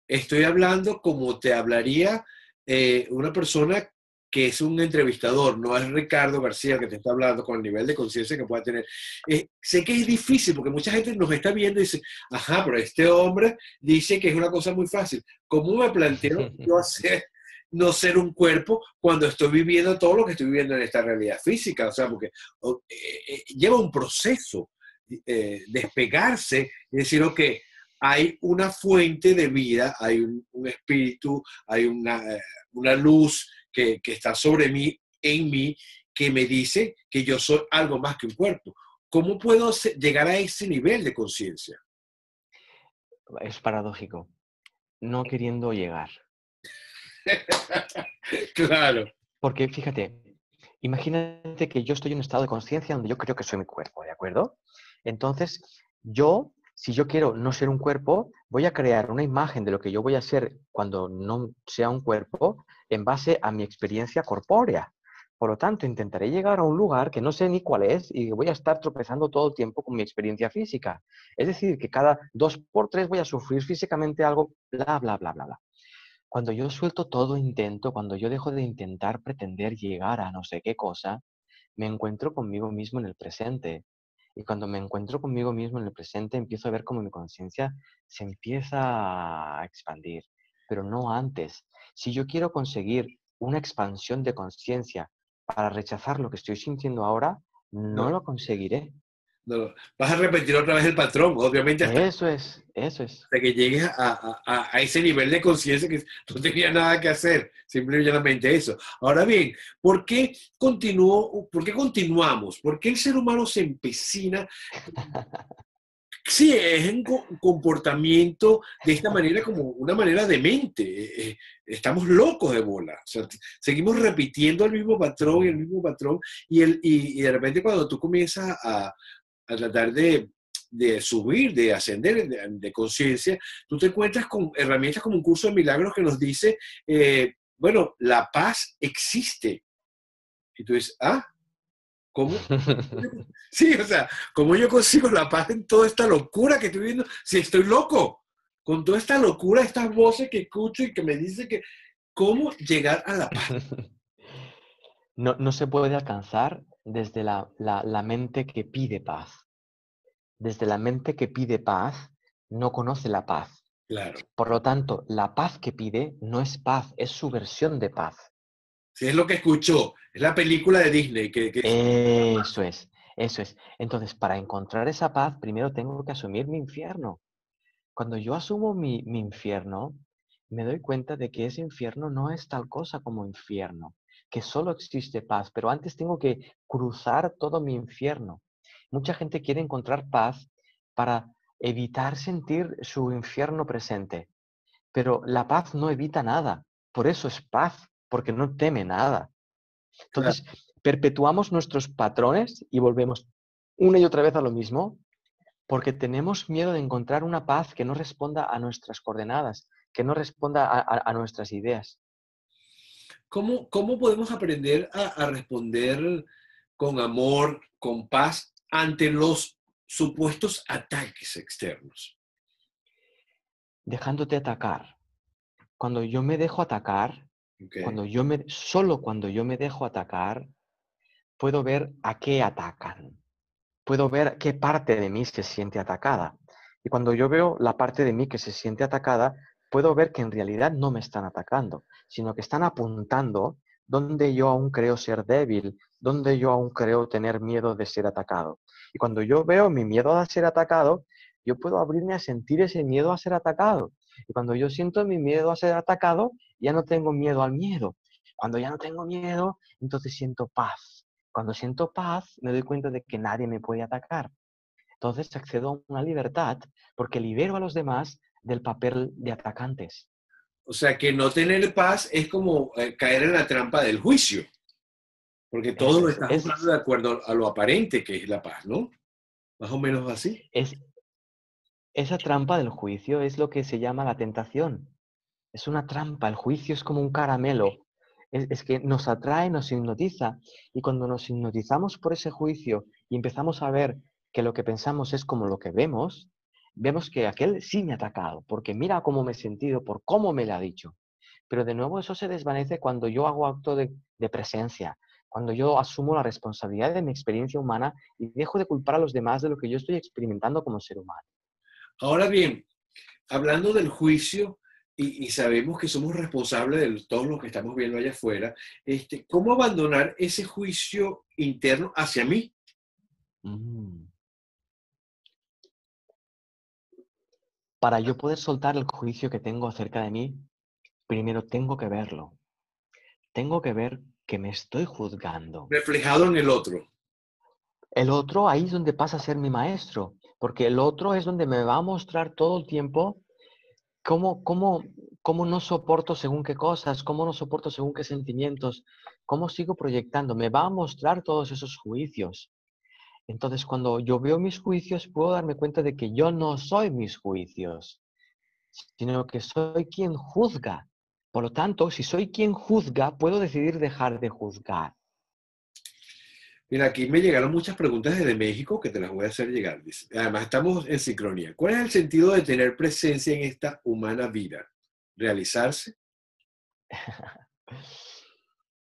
S1: estoy hablando como te hablaría una persona que es un entrevistador, no es Ricardo García que te está hablando con el nivel de conciencia que pueda tener. Sé que es difícil porque mucha gente nos está viendo y dice, ajá, pero este hombre dice que es una cosa muy fácil. ¿Cómo me planteo yo hacer no ser un cuerpo cuando estoy viviendo todo lo que estoy viviendo en esta realidad física? O sea, porque lleva un proceso despegarse y decir, ok, hay una fuente de vida, hay un espíritu, hay una luz que está sobre mí, en mí, que me dice que yo soy algo más que un cuerpo. ¿Cómo puedo llegar a ese nivel de conciencia?
S2: Es paradójico, no queriendo llegar.
S1: Claro.
S2: Porque fíjate, imagínate que yo estoy en un estado de conciencia donde yo creo que soy mi cuerpo, ¿de acuerdo? Entonces, si yo quiero no ser un cuerpo, voy a crear una imagen de lo que yo voy a ser cuando no sea un cuerpo en base a mi experiencia corpórea. Por lo tanto, intentaré llegar a un lugar que no sé ni cuál es y voy a estar tropezando todo el tiempo con mi experiencia física. Es decir, que cada 2 por 3 voy a sufrir físicamente algo, bla, bla, bla, bla, bla. Cuando yo suelto todo intento, cuando yo dejo de intentar pretender llegar a no sé qué cosa, me encuentro conmigo mismo en el presente. Y cuando me encuentro conmigo mismo en el presente, empiezo a ver cómo mi conciencia se empieza a expandir, pero no antes. Si yo quiero conseguir una expansión de conciencia para rechazar lo que estoy sintiendo ahora, no
S1: No,
S2: lo conseguiré.
S1: no. Vas a repetir otra vez el patrón, obviamente hasta
S2: Eso es, eso es.
S1: que llegues a ese nivel de conciencia que no tenía nada que hacer, simplemente eso. Ahora bien, ¿por qué continuamos? ¿Por qué el ser humano se empecina Sí, es un comportamiento de esta manera como una manera demente. Estamos locos de bola. O sea, seguimos repitiendo el mismo patrón y el mismo patrón. Y de repente cuando tú comienzas a tratar de subir, de ascender, de conciencia, tú te encuentras con herramientas como un curso de milagros que nos dice, bueno, la paz existe. Y tú dices, ah, ¿cómo? Sí, o sea, ¿cómo yo consigo la paz en toda esta locura que estoy viendo? Si estoy loco, con toda esta locura, estas voces que escucho y que me dicen que, ¿cómo llegar a la paz?
S2: No se puede alcanzar desde la mente que pide paz. Desde la mente que pide paz, no conoce la paz.
S1: Claro,
S2: Por lo tanto, la paz que pide no es paz, es su versión de paz.
S1: si es lo que escuchó, es la película de Disney que es
S2: Eso es, eso es. Entonces, para encontrar esa paz, primero tengo que asumir mi infierno. Cuando yo asumo mi infierno, me doy cuenta de que ese infierno no es tal cosa como infierno, que solo existe paz, pero antes tengo que cruzar todo mi infierno. Mucha gente quiere encontrar paz para evitar sentir su infierno presente, pero la paz no evita nada, por eso es paz, porque no teme nada.
S1: claro.
S2: Entonces, perpetuamos nuestros patrones y volvemos una y otra vez a lo mismo porque tenemos miedo de encontrar una paz que no responda a nuestras coordenadas, que no responda a nuestras ideas.
S1: ¿Cómo podemos aprender a responder con amor, con paz ante los supuestos ataques externos?
S2: Dejándote atacar. Cuando yo me dejo atacar,
S1: Okay.
S2: solo cuando yo me dejo atacar, puedo ver a qué atacan. Puedo ver qué parte de mí se siente atacada. Y cuando yo veo la parte de mí que se siente atacada, puedo ver que en realidad no me están atacando, sino que están apuntando donde yo aún creo ser débil, donde yo aún creo tener miedo de ser atacado. Y cuando yo veo mi miedo a ser atacado, yo puedo abrirme a sentir ese miedo a ser atacado. Y cuando yo siento mi miedo a ser atacado, ya no tengo miedo al miedo. Cuando ya no tengo miedo, entonces siento paz. Cuando siento paz, me doy cuenta de que nadie me puede atacar. Entonces accedo a una libertad porque libero a los demás del papel de atacantes.
S1: O sea, que no tener paz es como caer en la trampa del juicio, porque todo
S2: Eso
S1: lo está
S2: es,
S1: juzgando de acuerdo a lo aparente que es la paz, ¿no? Más o menos así.
S2: es, esa trampa del juicio es lo que se llama la tentación. Es una trampa, el juicio es como un caramelo. Es que nos atrae, nos hipnotiza. Y cuando nos hipnotizamos por ese juicio y empezamos a ver que lo que pensamos es como lo que vemos, vemos que aquel sí me ha atacado, porque mira cómo me he sentido, por cómo me lo ha dicho. Pero de nuevo eso se desvanece cuando yo hago acto de presencia, cuando yo asumo la responsabilidad de mi experiencia humana y dejo de culpar a los demás de lo que yo estoy experimentando como ser humano.
S1: Ahora bien, hablando del juicio, y sabemos que somos responsables de todo lo que estamos viendo allá afuera, ¿cómo abandonar ese juicio interno hacia mí?
S2: Mm. Para yo poder soltar el juicio que tengo acerca de mí, primero tengo que verlo. Tengo que ver que me estoy juzgando.
S1: Reflejado en el otro.
S2: El otro ahí es donde pasa a ser mi maestro, porque el otro es donde me va a mostrar todo el tiempo cómo no soporto según qué cosas, cómo no soporto según qué sentimientos, cómo sigo proyectando. Me va a mostrar todos esos juicios. Entonces, cuando yo veo mis juicios, puedo darme cuenta de que yo no soy mis juicios, sino que soy quien juzga. Por lo tanto, si soy quien juzga, puedo decidir dejar de juzgar.
S1: Mira, aquí me llegaron muchas preguntas desde México que te las voy a hacer llegar. Dice. Además, estamos en sincronía. ¿Cuál es el sentido de tener presencia en esta humana vida? ¿Realizarse?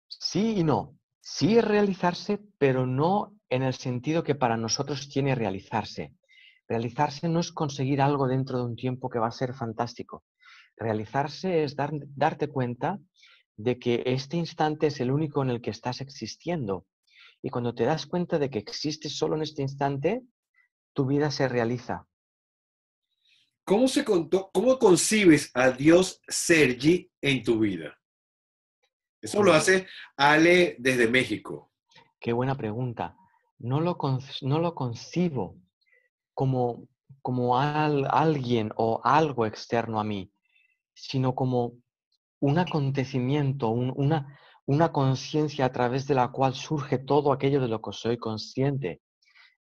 S2: Sí y no. Sí es realizarse, pero no en el sentido que para nosotros tiene realizarse. Realizarse no es conseguir algo dentro de un tiempo que va a ser fantástico. Realizarse es darte cuenta de que este instante es el único en el que estás existiendo. Y cuando te das cuenta de que existes solo en este instante, tu vida se realiza.
S1: ¿Cómo concibes a Dios Sergi en tu vida? Eso lo
S2: Mm,
S1: hace Ale desde México.
S2: qué buena pregunta. No lo concibo como, alguien o algo externo a mí, sino como un acontecimiento, una conciencia a través de la cual surge todo aquello de lo que soy consciente.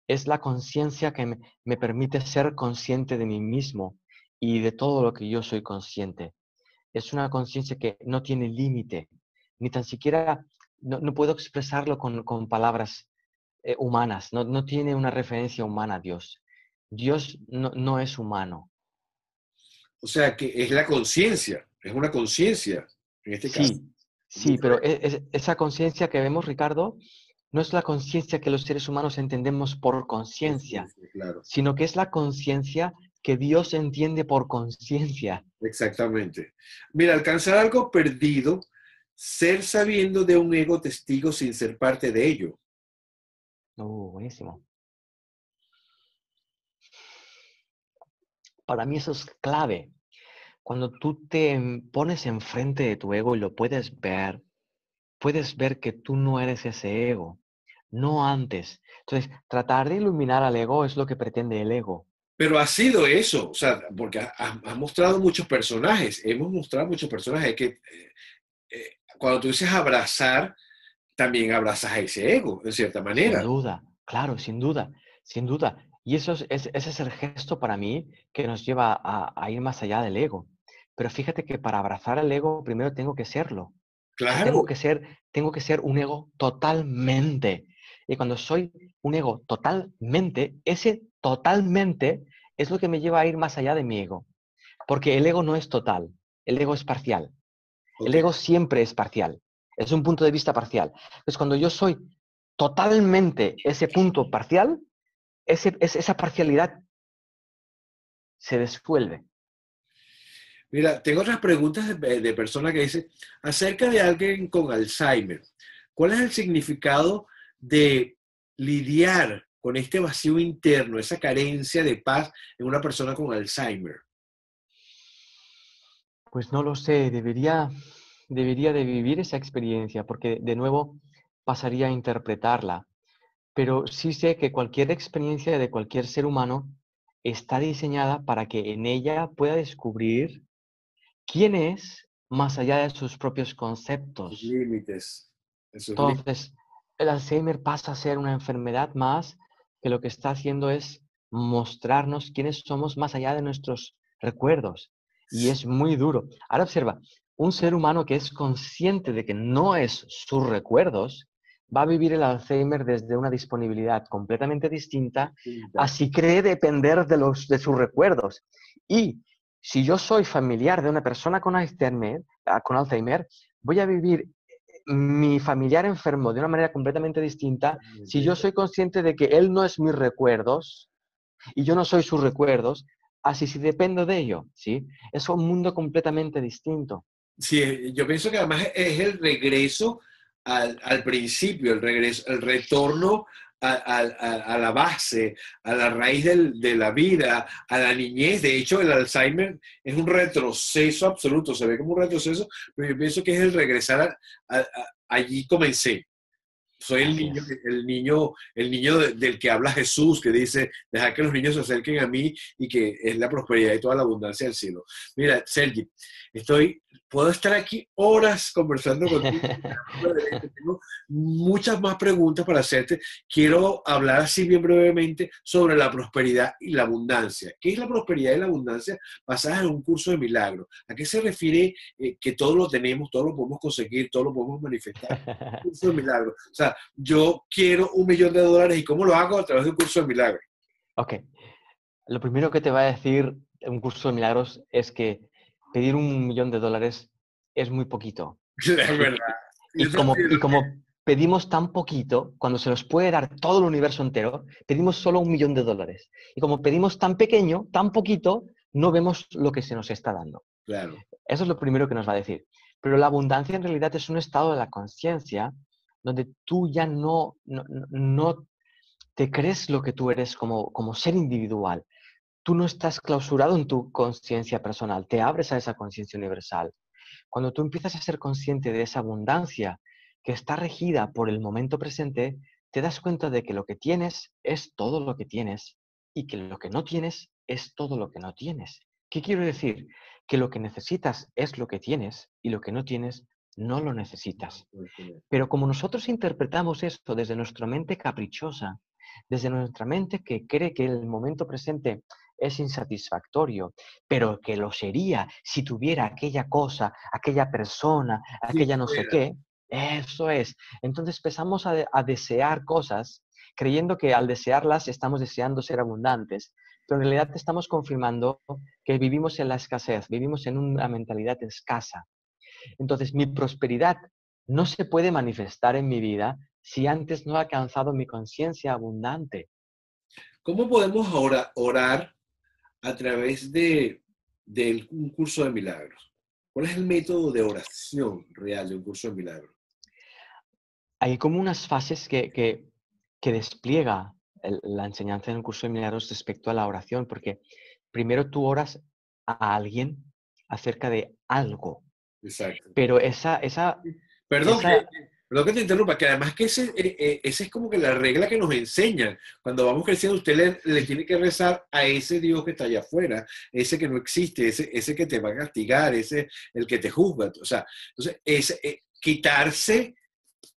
S2: Es la conciencia que me permite ser consciente de mí mismo y de todo lo que yo soy consciente. Es una conciencia que no tiene límite, ni tan siquiera, no puedo expresarlo con palabras humanas, no tiene una referencia humana a Dios. Dios no es humano.
S1: O sea, que es la conciencia, es una conciencia, en este caso.
S2: Sí, sí, pero esa conciencia que vemos, Ricardo, no es la conciencia que los seres humanos entendemos por conciencia,
S1: Conciencia, claro.
S2: sino que es la conciencia que Dios entiende por conciencia.
S1: Exactamente. Mira, alcanzar algo perdido, ser sabiendo de un ego testigo sin ser parte de ello.
S2: Buenísimo. Para mí eso es clave. Cuando tú te pones enfrente de tu ego y lo puedes ver que tú no eres ese ego, no antes. Entonces, tratar de iluminar al ego es lo que pretende el ego.
S1: Pero ha sido eso, o sea, porque has mostrado muchos personajes, hemos mostrado muchos personajes que cuando tú dices abrazar, también abrazas a ese ego, de cierta
S2: Sin
S1: manera.
S2: duda, claro, sin duda, sin duda. Y ese es el gesto para mí que nos lleva a ir más allá del ego. Pero fíjate que para abrazar al ego, primero tengo que serlo. O sea,
S1: Claro,
S2: tengo que ser un ego totalmente. Y cuando soy un ego totalmente, ese totalmente es lo que me lleva a ir más allá de mi ego. Porque el ego no es total, el ego es parcial. El
S1: ok.
S2: ego siempre es parcial. Es un punto de vista parcial. Entonces, cuando yo soy totalmente ese punto parcial, esa parcialidad se disuelve.
S1: Mira, tengo otras preguntas de personas que dicen, acerca de alguien con Alzheimer, ¿cuál es el significado de lidiar con este vacío interno, esa carencia de paz en una persona con Alzheimer?
S2: Pues no lo sé, debería de vivir esa experiencia, porque de nuevo pasaría a interpretarla. Pero sí sé que cualquier experiencia de cualquier ser humano está diseñada para que en ella pueda descubrir quién es más allá de sus propios
S1: Sus
S2: conceptos.
S1: límites, esos límites.
S2: Entonces, el Alzheimer pasa a ser una enfermedad más que lo que está haciendo es mostrarnos quiénes somos más allá de nuestros recuerdos. Y es muy duro. Ahora observa, un ser humano que es consciente de que no es sus recuerdos, va a vivir el Alzheimer desde una disponibilidad completamente distinta, así cree depender de sus recuerdos. Y si yo soy familiar de una persona con Alzheimer, voy a vivir mi familiar enfermo de una manera completamente distinta si yo soy consciente de que él no es mis recuerdos y yo no soy sus recuerdos, así si dependo de ello, ¿sí? Es un mundo completamente distinto.
S1: Sí, yo pienso que además es el regreso al principio, el regreso, el retorno a la base, a la raíz de la vida, a la niñez. De hecho, el Alzheimer es un retroceso absoluto, se ve como un retroceso, pero yo pienso que es el regresar allí comencé. Soy
S2: Así es.
S1: el niño del que habla Jesús, que dice, dejar que los niños se acerquen a mí y que es la prosperidad y toda la abundancia del cielo. Mira, Sergi, puedo estar aquí horas conversando contigo. Tengo muchas más preguntas para hacerte. Quiero hablar así bien brevemente sobre la prosperidad y la abundancia. ¿Qué es la prosperidad y la abundancia basadas en un curso de milagros? ¿A qué se refiere que todo lo tenemos, todo lo podemos conseguir, todo lo podemos manifestar? Curso de milagros. O sea, yo quiero $1.000.000 y ¿cómo lo hago? A través de un curso de milagros.
S2: Ok, lo primero que te va a decir un curso de milagros es que pedir $1 millón es muy poquito.
S1: Es
S2: Y,
S1: verdad. Yo
S2: y
S1: también
S2: y como pedimos tan poquito, cuando se nos puede dar todo el universo entero, pedimos solo $1 millón. Y como pedimos tan pequeño, tan poquito, no vemos lo que se nos está dando.
S1: claro.
S2: Eso es lo primero que nos va a decir. Pero la abundancia en realidad es un estado de la conciencia donde tú ya no te crees lo que tú eres como ser individual. Tú no estás clausurado en tu conciencia personal, te abres a esa conciencia universal. Cuando tú empiezas a ser consciente de esa abundancia que está regida por el momento presente, te das cuenta de que lo que tienes es todo lo que tienes y que lo que no tienes es todo lo que no tienes. ¿Qué quiero decir? Que lo que necesitas es lo que tienes y lo que no tienes no lo necesitas. Pero como nosotros interpretamos esto desde nuestra mente caprichosa, desde nuestra mente que cree que el momento presente es insatisfactorio, pero que lo sería si tuviera aquella cosa, aquella persona,
S1: Sí,
S2: aquella no sé
S1: fuera.
S2: qué, eso es. Entonces empezamos a desear cosas creyendo que al desearlas estamos deseando ser abundantes, pero en realidad estamos confirmando que vivimos en la escasez, vivimos en una mentalidad escasa. Entonces, mi prosperidad no se puede manifestar en mi vida si antes no he alcanzado mi conciencia abundante.
S1: ¿Cómo podemos orar a través de un curso de milagros? ¿Cuál es el método de oración real de un curso de milagros?
S2: Hay como unas fases que despliega la enseñanza en el curso de milagros respecto a la oración, porque primero tú oras a alguien acerca de algo,
S1: Exacto.
S2: pero
S1: Perdón
S2: esa,
S1: perdón que te interrumpa, que además que ese es como que la regla que nos enseñan. Cuando vamos creciendo, usted le tiene que rezar a ese Dios que está allá afuera, ese que no existe, ese que te va a castigar, ese el que te juzga. O sea, entonces, quitarse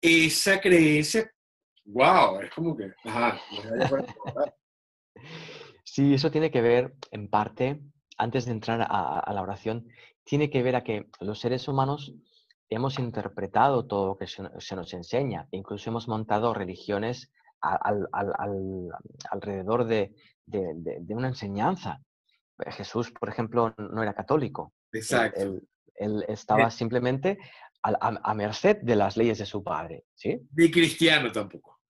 S1: esa creencia, wow, es como que, ajá, no es allá afuera, ¿verdad?
S2: sí, eso tiene que ver, en parte, antes de entrar a la oración, tiene que ver a que los seres humanos hemos interpretado todo lo que se nos enseña. Incluso hemos montado religiones alrededor de una enseñanza. Jesús, por ejemplo, no era católico. Él,
S1: Exacto.
S2: él- él estaba simplemente a merced de las leyes de su padre, ¿sí?
S1: Ni cristiano tampoco.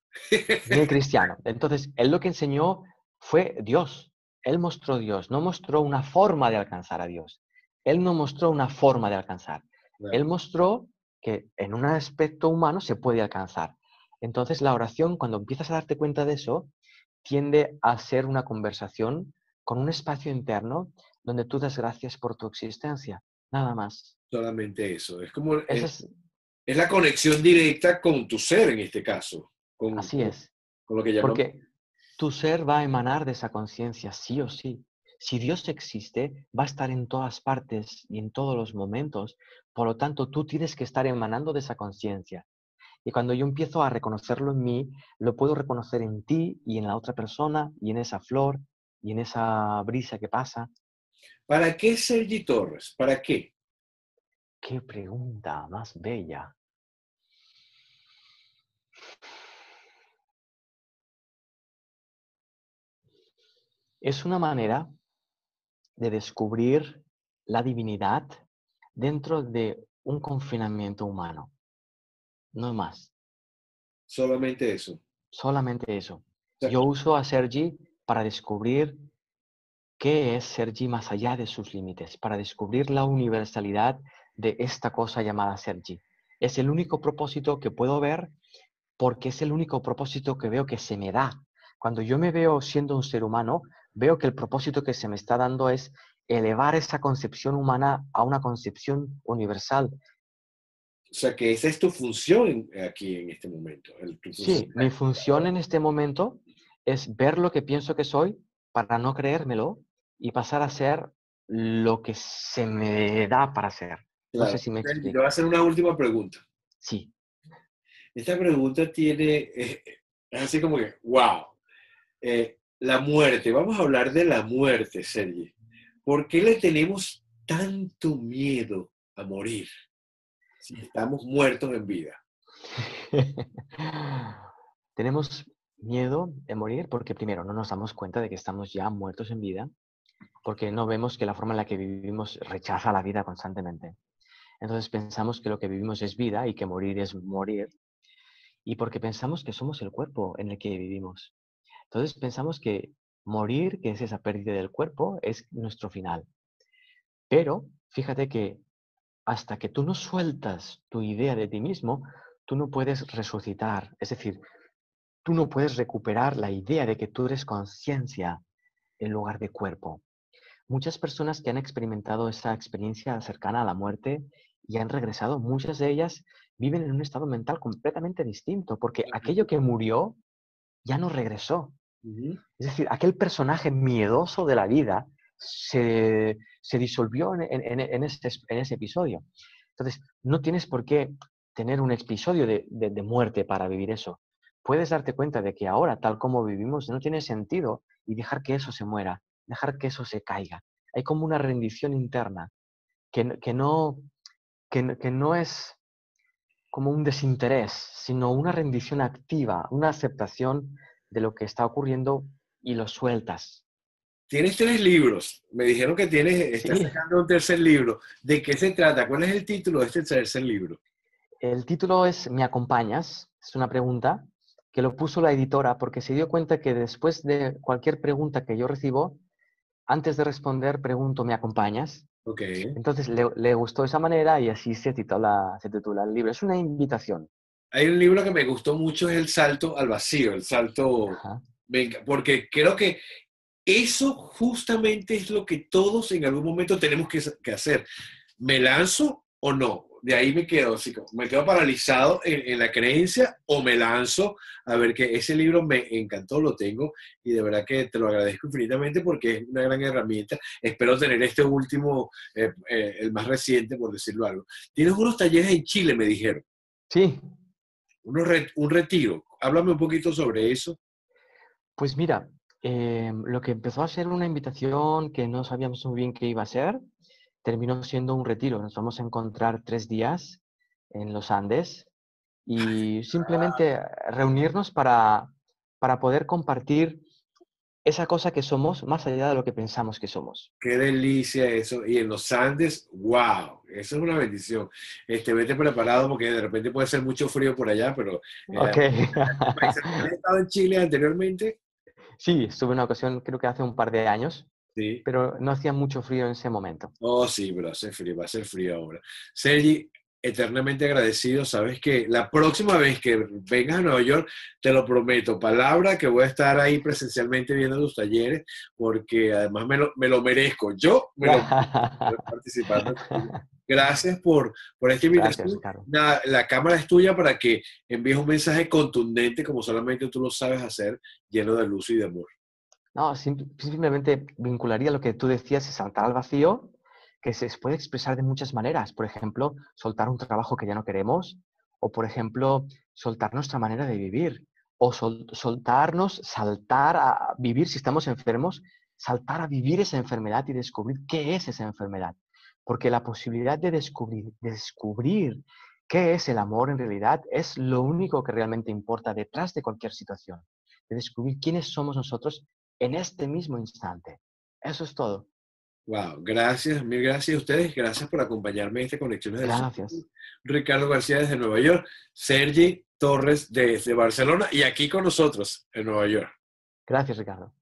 S2: Ni cristiano. Entonces, él lo que enseñó fue Dios. Él mostró Dios, no mostró una forma de alcanzar a Dios. Él no mostró una forma de alcanzar. Él
S1: Claro.
S2: mostró que en un aspecto humano se puede alcanzar. Entonces, la oración, cuando empiezas a darte cuenta de eso, tiende a ser una conversación con un espacio interno donde tú das gracias por tu existencia. Nada más.
S1: Solamente eso. Es como,
S2: Ese es,
S1: es la conexión directa con tu ser en este caso,
S2: así es.
S1: con lo que llamamos.
S2: Porque tu ser va a emanar de esa conciencia, sí o sí. Si Dios existe, va a estar en todas partes y en todos los momentos. Por lo tanto, tú tienes que estar emanando de esa conciencia. Y cuando yo empiezo a reconocerlo en mí, lo puedo reconocer en ti y en la otra persona y en esa flor y en esa brisa que pasa.
S1: ¿Para qué Sergi Torres? ¿Para qué?
S2: ¡Qué pregunta más bella! Es una manera de descubrir la divinidad dentro de un confinamiento humano. No más.
S1: Solamente eso. O
S2: Solamente eso.
S1: sea,
S2: Yo uso a Sergi para descubrir qué es Sergi más allá de sus límites, para descubrir la universalidad de esta cosa llamada Sergi. Es el único propósito que puedo ver porque es el único propósito que veo que se me da. Cuando yo me veo siendo un ser humano, veo que el propósito que se me está dando es elevar esa concepción humana a una concepción universal.
S1: que esa es tu función aquí en este momento. Tu función.
S2: Sí, mi función en este momento es ver lo que pienso que soy para no creérmelo y pasar a ser lo que se me da para ser. No sé
S1: Claro.
S2: si me
S1: Sergi, te voy a
S2: explico.
S1: hacer una última pregunta.
S2: Sí.
S1: Esta pregunta tiene, es así como que, wow. La muerte, vamos a hablar de la muerte, Sergi. ¿Por qué le tenemos tanto miedo a morir si estamos muertos en vida?
S2: Tenemos miedo de morir porque primero no nos damos cuenta de que estamos ya muertos en vida, porque no vemos que la forma en la que vivimos rechaza la vida constantemente. Entonces pensamos que lo que vivimos es vida y que morir es morir, y porque pensamos que somos el cuerpo en el que vivimos. Entonces pensamos que morir, que es esa pérdida del cuerpo, es nuestro final. Pero fíjate que hasta que tú no sueltas tu idea de ti mismo, tú no puedes resucitar. Es decir, tú no puedes recuperar la idea de que tú eres conciencia en lugar de cuerpo. Muchas personas que han experimentado esa experiencia cercana a la muerte y han regresado, muchas de ellas viven en un estado mental completamente distinto, porque aquello que murió ya no regresó.
S1: Ujú.
S2: Es decir, aquel personaje miedoso de la vida se disolvió en ese episodio. Entonces, no tienes por qué tener un episodio de muerte para vivir eso. Puedes darte cuenta de que ahora, tal como vivimos, no tiene sentido y dejar que eso se muera, dejar que eso se caiga. Hay como una rendición interna que no es como un desinterés, sino una rendición activa, una aceptación de lo que está ocurriendo y lo sueltas.
S1: Tienes 3 libros. Me dijeron que estás
S2: Sí,
S1: sacando un tercer libro. ¿De qué se trata? ¿Cuál es el título de este tercer libro?
S2: el título es ¿Me acompañas? Es una pregunta que lo puso la editora porque se dio cuenta que después de cualquier pregunta que yo recibo, antes de responder, pregunto ¿me acompañas?
S1: Ok.
S2: Entonces le gustó esa manera y así se titula el libro. Es una invitación.
S1: Hay un libro que me gustó mucho, es El salto al vacío, el salto,
S2: Ajá.
S1: porque creo que eso justamente es lo que todos en algún momento tenemos que hacer. ¿Me lanzo o no? De ahí me quedo, así como, me quedo paralizado en la creencia o me lanzo a ver que ese libro me encantó, lo tengo y de verdad que te lo agradezco infinitamente porque es una gran herramienta. Espero tener este último, el más reciente, por decirlo algo. Tienes unos talleres en Chile, me dijeron,
S2: Sí,
S1: un retiro. Háblame un poquito sobre eso.
S2: pues mira, lo que empezó a ser una invitación que no sabíamos muy bien qué iba a ser, terminó siendo un retiro. Nos vamos a encontrar 3 días en los Andes y simplemente reunirnos para poder compartir esa cosa que somos más allá de lo que pensamos que somos.
S1: Qué delicia eso. Y en los Andes, wow, eso es una bendición. Vete preparado porque de repente puede ser mucho frío por allá, pero
S2: Ok.
S1: este país, ¿has estado en Chile anteriormente?
S2: Sí, estuve una ocasión, creo que hace un par de años,
S1: Sí.
S2: pero no hacía mucho frío en ese momento.
S1: Oh, sí, pero hace frío, va a ser frío ahora. Sergi, eternamente agradecido. Sabes que la próxima vez que vengas a Nueva York, te lo prometo, palabra que voy a estar ahí presencialmente viendo tus talleres, porque además me lo merezco. Yo me lo merezco poder participar contigo. Gracias por esta
S2: Gracias,
S1: invitación.
S2: Ricardo.
S1: Nada, la cámara es tuya para que envíes un mensaje contundente, como solamente tú lo sabes hacer, lleno de luz y de amor.
S2: No, simplemente vincularía lo que tú decías y saltar al vacío, que se puede expresar de muchas maneras. Por ejemplo, soltar un trabajo que ya no queremos, o por ejemplo, soltar nuestra manera de vivir, o soltarnos, saltar a vivir si estamos enfermos, saltar a vivir esa enfermedad y descubrir qué es esa enfermedad. Porque la posibilidad de descubrir qué es el amor en realidad es lo único que realmente importa detrás de cualquier situación. De descubrir quiénes somos nosotros en este mismo instante. Eso es todo.
S1: Wow, gracias, mil gracias a ustedes, gracias por acompañarme en esta Conexiones del Sur.
S2: Gracias.
S1: Ricardo García desde Nueva York, Sergi Torres desde Barcelona y aquí con nosotros en Nueva York.
S2: Gracias, Ricardo.